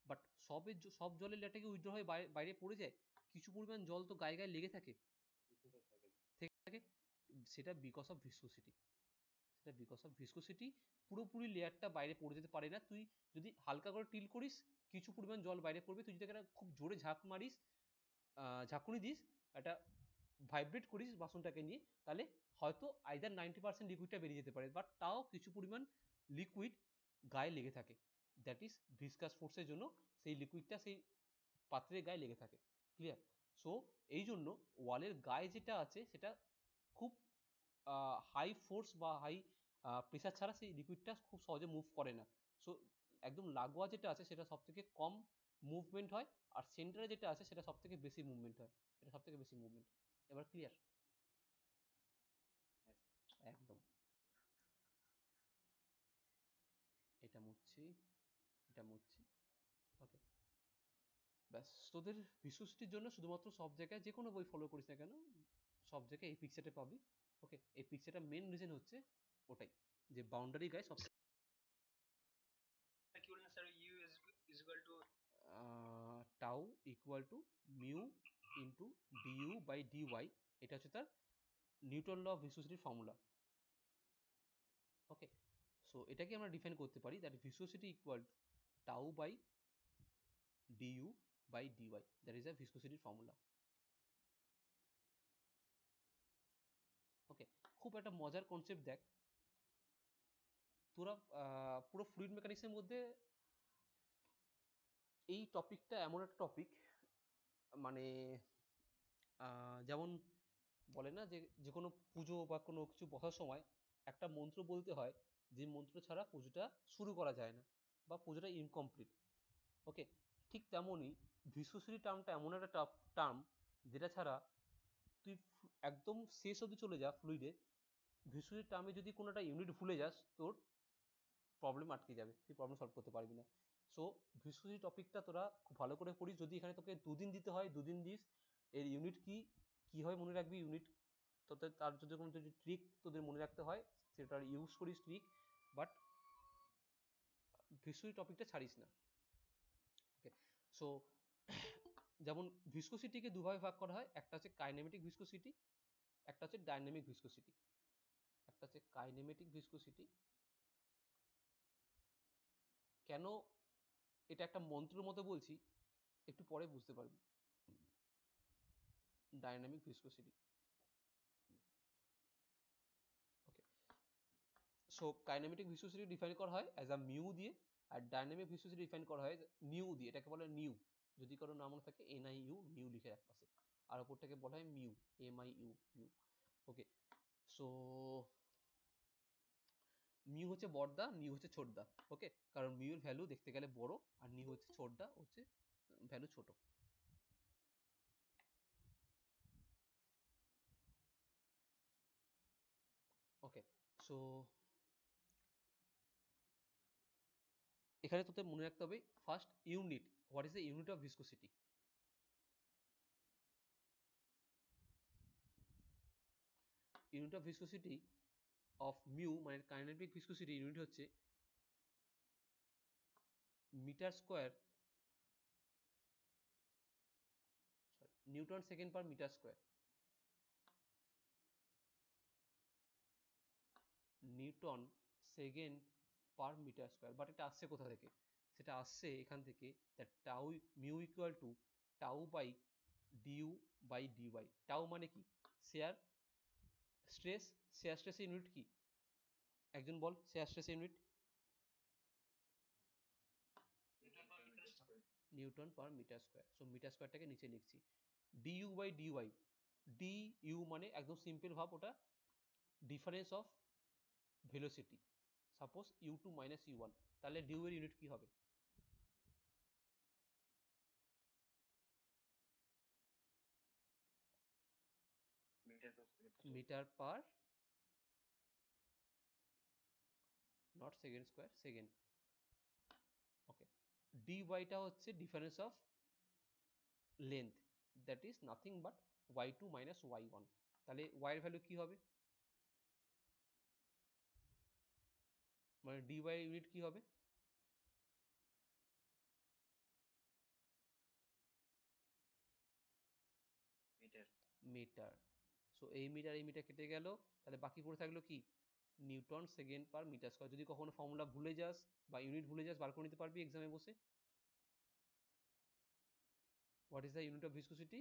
বাট সব জলের লেয়ারটা কি উইথড্র হয়ে বাইরে পড়ে যায়? কিছু পরিমাণ জল তো গায়ে গায়ে লেগে থাকে, সেটা বিকজ অফ ভিসকোসিটি। সেটা বিকজ অফ ভিসকোসিটি পুরোপুরি লেয়ারটা বাইরে পড়ে যেতে পারে না। তুই যদি হালকা করে টিল করিস, কিছু পরিমাণ জল বাইরে পড়বে। তুই যদি একটা খুব জোরে ঝাঁকুনি দিস, একটা ভাইব্রেট করিস বাসনটাকে নিয়ে, তাহলে হয়তো আইদার 90% লিকুইডটা বেরিয়ে যেতে পারে, বাট তাও কিছু পরিমাণ লিকুইড গায়ে লেগে থাকে। দ্যাট ইজ ভিসকাস ফোর্সের জন্য সেই লিকুইডটা সেই পাত্রের গায়ে লেগে থাকে। ক্লিয়ার? সো এই জন্য ওয়ালের গায়ে যেটা আছে সেটা খুব হাই ফোর্স বা হাই প্রেসার ছাড়া সেই লিকুইডটা খুব সহজে মুভ করে না। সো একদম লাগোয়া যেটা আছে সেটা সব থেকে কম মুভমেন্ট হয়, আর সেন্টারে যেটা আছে সেটা সব থেকে বেশি মুভমেন্ট হয়, এটা সব থেকে বেশি মুভমেন্ট। এবার ক্লিয়ার? একদম। এটা মুছছি, এটা মুছছি। ওকে, ব্যাস, তোদের ভিসিসিটির জন্য শুধুমাত্র সব জায়গায় যে কোনো বই ফলো করিস না কেন, সব জায়গায় এই পিকচারটা পাবি। ওকে, এই পিকচারটা মেন রিজন হচ্ছে ওটাই, যে বাউন্ডারি গায়ে সব কি বললেন sir, u is equal to tau equal to mu into du by dy. এটা হচ্ছে তার নিউটন ল অফ ভিসিসিটির ফর্মুলা। ওকে, সো এটাকে আমরা ডিফাইন করতে পারি that viscosity equal to tau by DU by dy, that is a ভিসকোসিটির formula. Okay, খুব একটা মজার কনসেপ্ট। দেখ, তোরা পুরো ফ্লুইড মেকানিক্সের মধ্যে এই টপিকটা এমন একটা টপিক, মানে যেমন বলে না যে যে কোনো পুজো বা কোনো কিছু বসার সময় একটা মন্ত্র বলতে হয়, যে মন্ত্র ছাড়া পুজোটা শুরু করা যায় না বা পুজোটা ইনকমপ্লিট। ওকে, ঠিক তেমনই ভিসোসিটি টার্মটা এমন একটা টার্ম যেটা ছাড়া তুই একদম শেষ অবধি চলে যা ফ্লুইডে, ভিসোসিটি টার্মে যদি কোনো একটা ইউনিট ভুলে যাস, তোর প্রবলেম আটকে যাবে, তুই প্রবলেম সলভ করতে পারবি না। সো ভিসোসিটি টপিকটা তোরা খুব ভালো করে পড়িস। যদি এখানে তোকে 2 দিন দিতে হয় 2 দিন দিস। এর ইউনিট কি কীভাবে মনে রাখবি ইউনিট, তোদের তার যদি কোনো যদি ট্রিক তোদের মনে রাখতে হয় সেটা ইউজ করিস ট্রিক, বাট ভিসোসিটি টপিকটা ছাড়িস না। ওকে, সো যেমন ভিসকোসিটিকে দুভাবে ভাগ করা হয়, একটা হচ্ছে কাইনেমেটিক ভিসকোসিটি, একটা হচ্ছে ডাইনামিক ভিসকোসিটি। একটা হচ্ছে কাইনেমেটিক ভিসকোসিটি, কেন এটা একটা মন্ত্রের মতো বলছি একটু পরে বুঝতে পারবি। Dynamic viscosity. Okay, so kinematic viscosity define করা হয় অ্যাজ আ মিউ দিয়ে, আর ডাইনামিক ভিসকোসিটি ডিফাইন করা হয় নিউ দিয়ে। এটাকে বলে নিউ, যদি কারো নাম মনে থাকে NIU, নিউ লিখে রাখ পাশে। আর ওপরটাকে বলা হয় মিউ, MIU, মিউ। ওকে, সো মিউ হচ্ছে বড়দা, নিউ হচ্ছে ছোটদা। ওকে, কারণ মিউ এর ভ্যালু দেখতে গেলে বড়, আর নিউ হচ্ছে ছোটদা, হচ্ছে ভ্যালু ছোট। ওকে, সো এখানে তোদের মনে রাখতে হবে first unit, what is the unit of viscosity. Unit of viscosity of mu মানে কাইনেটিক ভিসকোসিটি ইউনিট হচ্ছে metre square Newton second per metre square. Newton second per metre square. But এটা আসছে কোথা থেকে? সেটা আসছে এখান থেকে that tau mu equal to tau by D U by D Y. Tau মানে কি? Shear stress. শেয়ার স্ট্রেসের ইউনিট কি? একজন বল, শেয়ার স্ট্রেসের unit? Newton per metre square. So metre স্কোয়ারটাকে নিচে লিখছি। ডিইউ বাই ডিওয়াই, ডিইউ মানে একদম সিম্পল ভাব, ওটা difference of velocity. Suppose u2 minus u1, তাহলে ডিউ এর ইউনিট কি হবে? Metre per, not second square, second. Okay, dy টা হচ্ছে difference of length, that is nothing but y2 minus y1। তাহলে y এর ভ্যালু কি হবে? মানে dy এর ইউনিট কি হবে? মিটার। সো এই মিটার কেটে গেল, তাহলে বাকি পড়ে থাকলো কি? Newton second per metre square. যদি কখনো ফর্মুলা ভুলে যাস বা ইউনিট ভুলে যাস, বার করে নিতে পারবি এক্সামে বসে। What is the unit of viscosity?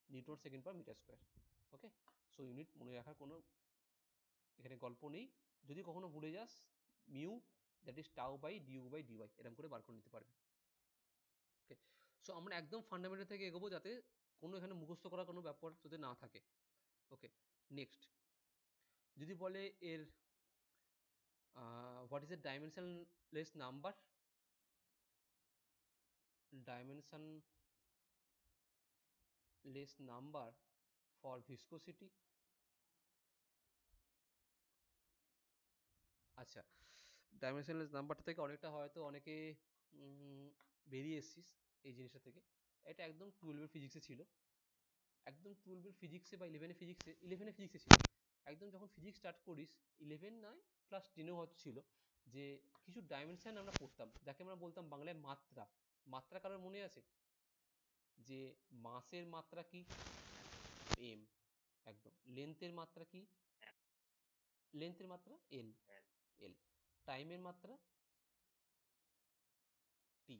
Newton second per metre square. Okay, so unit মনে রাখার কোনো এখানে গল্প নেই। যদি কখনো ভুলে যাস, mu that is tau by D U by D Y, এরকম করে বার করে নিতে পারবি। ওকে, সো আমরা একদম ফান্ডামেন্টাল থেকে এগোবো যাতে কোনো এখানে মুখস্থ করার কোনো ব্যাপার যাতে না থাকে। ওকে, নেক্সট যদি বলে এর what is a dimensionless number? Dimensionless number for viscosity. আচ্ছা, ডাইমেনশনলেস নাম্বারটা থেকে অনেকটা হয়তো অনেকে বেরিয়ে এসছিস এই জিনিসটা থেকে। এটা একদম 12 ফিজিক্সে ছিল, একদম 12 ফিজিক্সে বা 11 ফিজিক্সে, 11 ফিজিক্সে ছিল। একদম যখন ফিজিক্স স্টার্ট করিস, 11 নয় ক্লাস 10এও হয়তো ছিল, যে কিছু ডাইমেনশন আমরা পড়তাম যাকে আমরা বলতাম বাংলায় মাত্রা। মাত্রা কারোর মনে আছে? যে মাসের মাত্রা কি? এম। একদম। লেন্থের মাত্রা কি? লেন্থের মাত্রা এল। এল। টাইমের মাত্রা টি।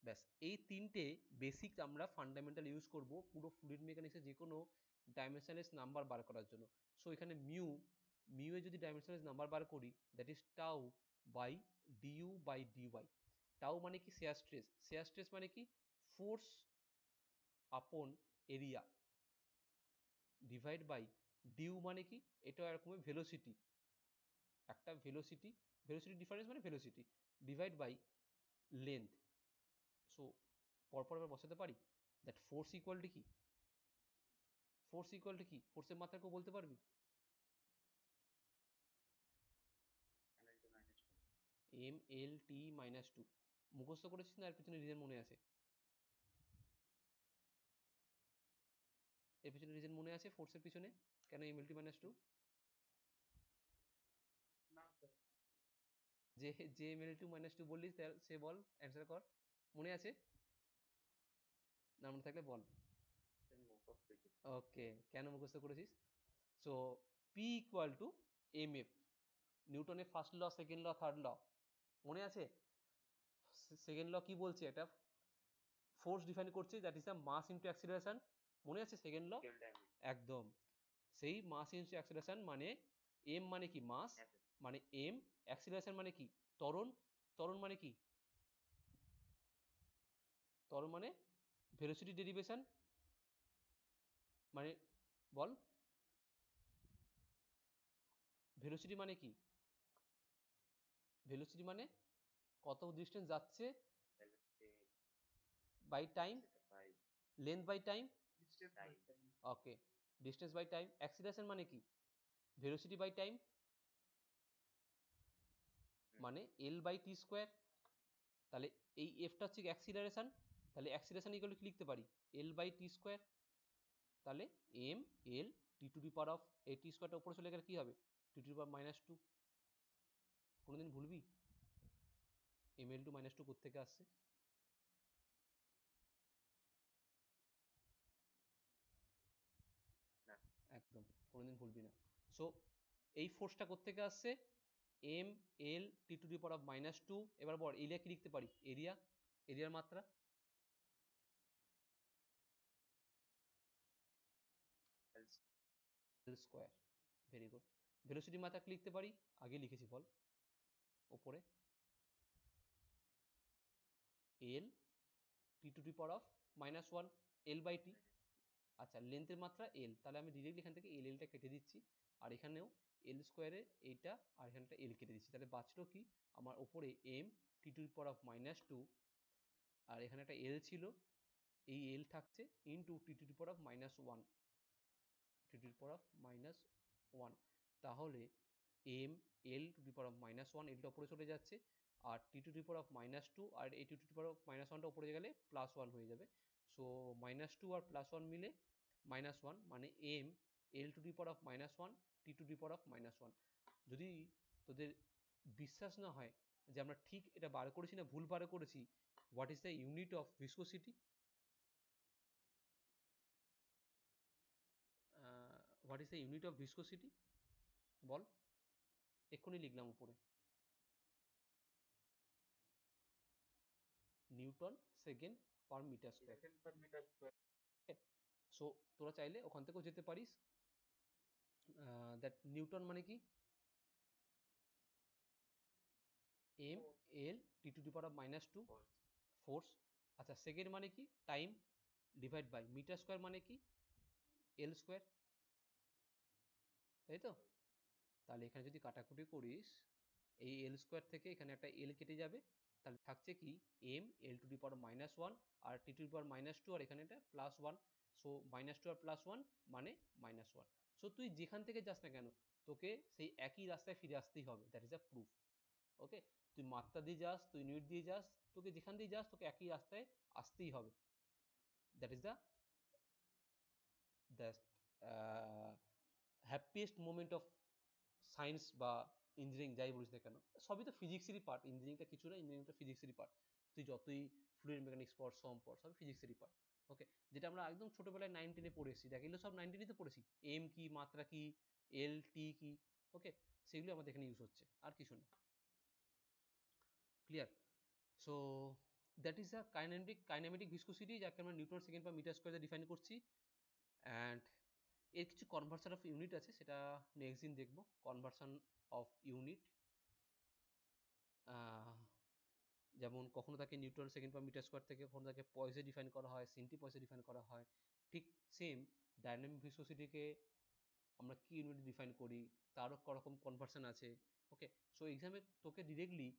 ব্যাস, এই তিনটে বেসিক আমরা ফান্ডামেন্টাল ইউজ করব পুরো ফ্লুইড মেকানিক্সে যে কোনো ডাইমেনশনলেস নাম্বার বার করার জন্য। সো এখানে মিউ এ যদি ডাইমেনশনলেস নাম্বার বার করি, that is tau by DU by D Y. Tau মানে কি? Shear stress. শেয়ার স্ট্রেস মানে কি? ফোর্স আপন এরিয়া ডিভাইড বাই ডিউ মানে কি? এটা এরকম ভেলোসিটি, একটা ভেলোসিটি, ভেলোসিটি ডিফারেন্স মানে velocity divide by length. So পরপর আমরা বসাতে পারি দ্যাট ফোর্স ইকুয়াল টু কি? ফোর্স ইকুয়াল টু কি? ফোর্সের মাত্রা কেউ বলতে পারবি? M L T minus two. মুখস্থ করেছিস না এর পিছনে রিজন মনে আছে? এর পিছনে রিজন মনে আছে? ফোর্সের পিছনে কেন M L T minus two? যে যে M L two minus two বললিস সে বল, অ্যান্সার কর। মনে আছে? না মনে থাকলে বল। ওকে, কেন মুখস্থ করেছিস? So P equal to M F, নিউটনের first law, second law, third law মনে আছে? সেকেন্ড ল কি বলছে? এটা ফোর্স ডিফাইন করছে, that is the mass into acceleration. মনে আছে সেকেন্ড ল? একদম, সেই মাস ইনটু অ্যাক্সিলারেশন মানে এম মানে কি? মাস মানে এম, অ্যাক্সিলারেশন মানে কি? ত্বরণ। ত্বরণ মানে কি? ত্বরণ মানে ভেলোসিটি ডেরিভেশন মানে, বল ভেলোসিটি মানে কি? ভেলোসিটি মানে কত ডিস্টেন্স যাচ্ছে by time, length by time. Okay, distance by time. Acceleration মানে কি? Velocity by time. মানে এল বাই টি স্কোয়ার। তাহলে এই এফটা হচ্ছে অ্যাক্সিলারেশন, তাহলে অ্যাক্সিলারেশন ইকুয়াল কি লিখতে পারি, এল বাই টি স্কোয়ার। তাহলে M L T to the power of a T স্কোয়ারটা উপরে চলে গেলে কি হবে, টি টু দি পাওয়ার -2। কোনোদিন ভুলবি এম এল টু -2 কোত্থেকে আসছে? একদম কোনোদিন ভুলবি না। সো এই ফোর্সটা কোত্থেকে আসছে, M L T to the power of -2। এবার বল এরিয়া কি লিখতে পারি, এরিয়া, এরিয়ার মাত্রা L square. Very good. Velocity মাত্রা কি লিখতে পারি, আগে লিখেছি বল ওপরে, L T to the power of -1 L by T. আচ্ছা লেন্থের মাত্রা এল, তাহলে আমি ডিরেক্টলি এখান থেকে এল এলটা কেটে দিচ্ছি, আর এখানেও এল স্কোয়ারে এইটা আর এখানটা এল কেটে দিচ্ছি। তাহলে বাঁচলো কি আমার ওপরে M T to the power of -2, আর এখানে একটা এল ছিল, এই এল থাকছে into T to the power of -1, T to the power of -1। তাহলে M L to the power of -1, এলটা উপরে চলে যাচ্ছে, আর T to the power of -2 আর এই টি টু দি পাওয়ার অফ -1টা উপরে গেলে +1 হয়ে যাবে। সো -2 আর +1 মিলে -1, মানে M L to the power of -1 T to the power of -1। যদি তোদের বিশ্বাস না হয় যে আমরা ঠিক এটা বার করেছি না ভুল বার করেছি, what is the unit of viscosity, what is the unit of viscosity বল, এক্ষুনি লিখলাম উপরে, newton second per metre square. So তোরা চাইলে ওখান থেকেও যেতে পারিস। দ্যাট নিউটন মানে কি, M L T to the power of -2 force. আচ্ছা সেকেন্ড মানে কি, time, divide by metre square মানে কি, এল স্কোয়ার, তাই তো? তাহলে এখানে যদি কাটাকুটি করিস, এই এল স্কোয়ার থেকে এখানে একটা এল কেটে যাবে, তাহলে থাকছে কি M L to the power -1 আর টি টু দি পাওয়ার -2, আর এখানে এটা +1। সো -2 আর +1 মানে -1। সো তুই যেখান থেকে যাস না কেন তোকে সেই একই রাস্তায় ফিরে আসতেই হবে, দ্যাট ইজ আ প্রুফ। ওকে, তুই মাত্রা দিয়ে যাস, তুই ইউনিট দিয়ে যাস, তোকে যেখান দিয়ে যাস তোকে একই রাস্তায় আসতেই হবে। That is the happiest moment of science বা ইঞ্জিনিয়ারিং, যাই বলিস না কেন, সবই তো ফিজিক্সেরই পার্ট। ইঞ্জিনিয়ারিংটা কিছু না, ইঞ্জিনিয়ারিংটা ফিজিক্সেরই পার্ট। তুই যতই ফ্লুইড মেকানিক্স পড়, সম পড়, সবই ফিজিক্সেরই পার্ট। ওকে, যেটা আমরা একদম ছোটবেলায় 9-10-এ পড়ে এসেছি, দেখ এগুলো সব 9-10-তে পড়েছি, এম কি, মাত্রা কি, এল টি কি, ওকে, সেগুলো আমাদের এখানে ইউজ হচ্ছে, আর কিছু না। Clear? So that is the kinematic viscosity, যাকে আমরা নিউটন সেকেন্ড পার মিটার স্কোয়ারে ডিফাইন করছি। অ্যান্ড এর কিছু কনভার্সন অফ ইউনিট আছে, সেটা নেক্সট দিন দেখবো। কনভার্সন অফ ইউনিট, যেমন কখনো তাকে Newton second per metre square থেকে কখনো তাকে পয়সে ডিফাইন করা হয়, সেন্টি পয়সে ডিফাইন করা হয়। ঠিক সেম ডাইনামিক ভিসকোসিটিকে আমরা কি ইউনিট ডিফাইন করি, তারও রকম কনভার্সন আছে। ওকে, সো এক্সামে তোকে ডিরেক্টলি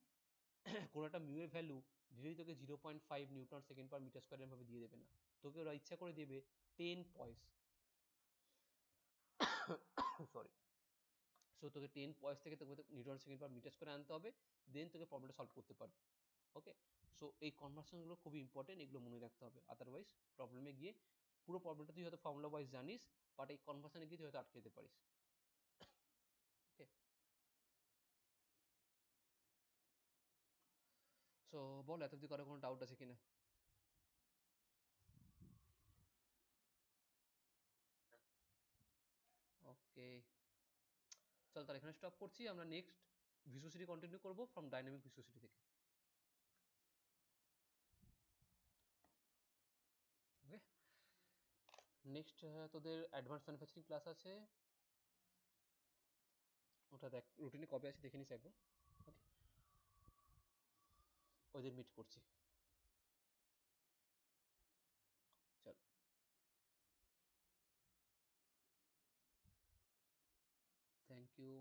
কোনো একটা মিউয়ের ভ্যালু ডিরেক্টলি তোকে 0.5 Newton second per metre square এভাবে দিয়ে দেবে না, তোকে ওরা ইচ্ছা করে দেবে 10 পয়েস, সরি। সো তোকে 10 পয়েস থেকে তোকে নিউটন সেকেন্ড পার মিটার স্কোয়ারে আনতে হবে, দেন তোকে প্রবলেমটা সলভ করতে পারবে। ওকে, সো এই কনভার্সনগুলো খুবই ইম্পর্টেন্ট, এগুলো মনে রাখতে হবে, আদারওয়াইজ প্রবলেমে গিয়ে পুরো প্রবলেমটা তুই হয়তো ফর্মুলা ওয়াইজ জানিস, বাট এই কনভার্সনে গিয়ে তুই হয়তো আটকে যেতে পারিস। ওকে, সো বল এত অব্দি কারো কোনো ডাউট আছে কিনা? ওকে, চল তাহলে এখানে স্টপ করছি, আমরা নেক্সট ভিসকোসিটি কন্টিনিউ করবো ফ্রম ডাইনামিক ভিসকোসিটি থেকে। ওকে, নেক্সট তোদের অ্যাডভান্স ম্যানুফ্যাকচারিং ক্লাস আছে, ওটা দেখ রুটিনে কবে আছে দেখে নিস একবার। ওকে, ওই দিন মিট করছি। চল, থ্যাংক ইউ।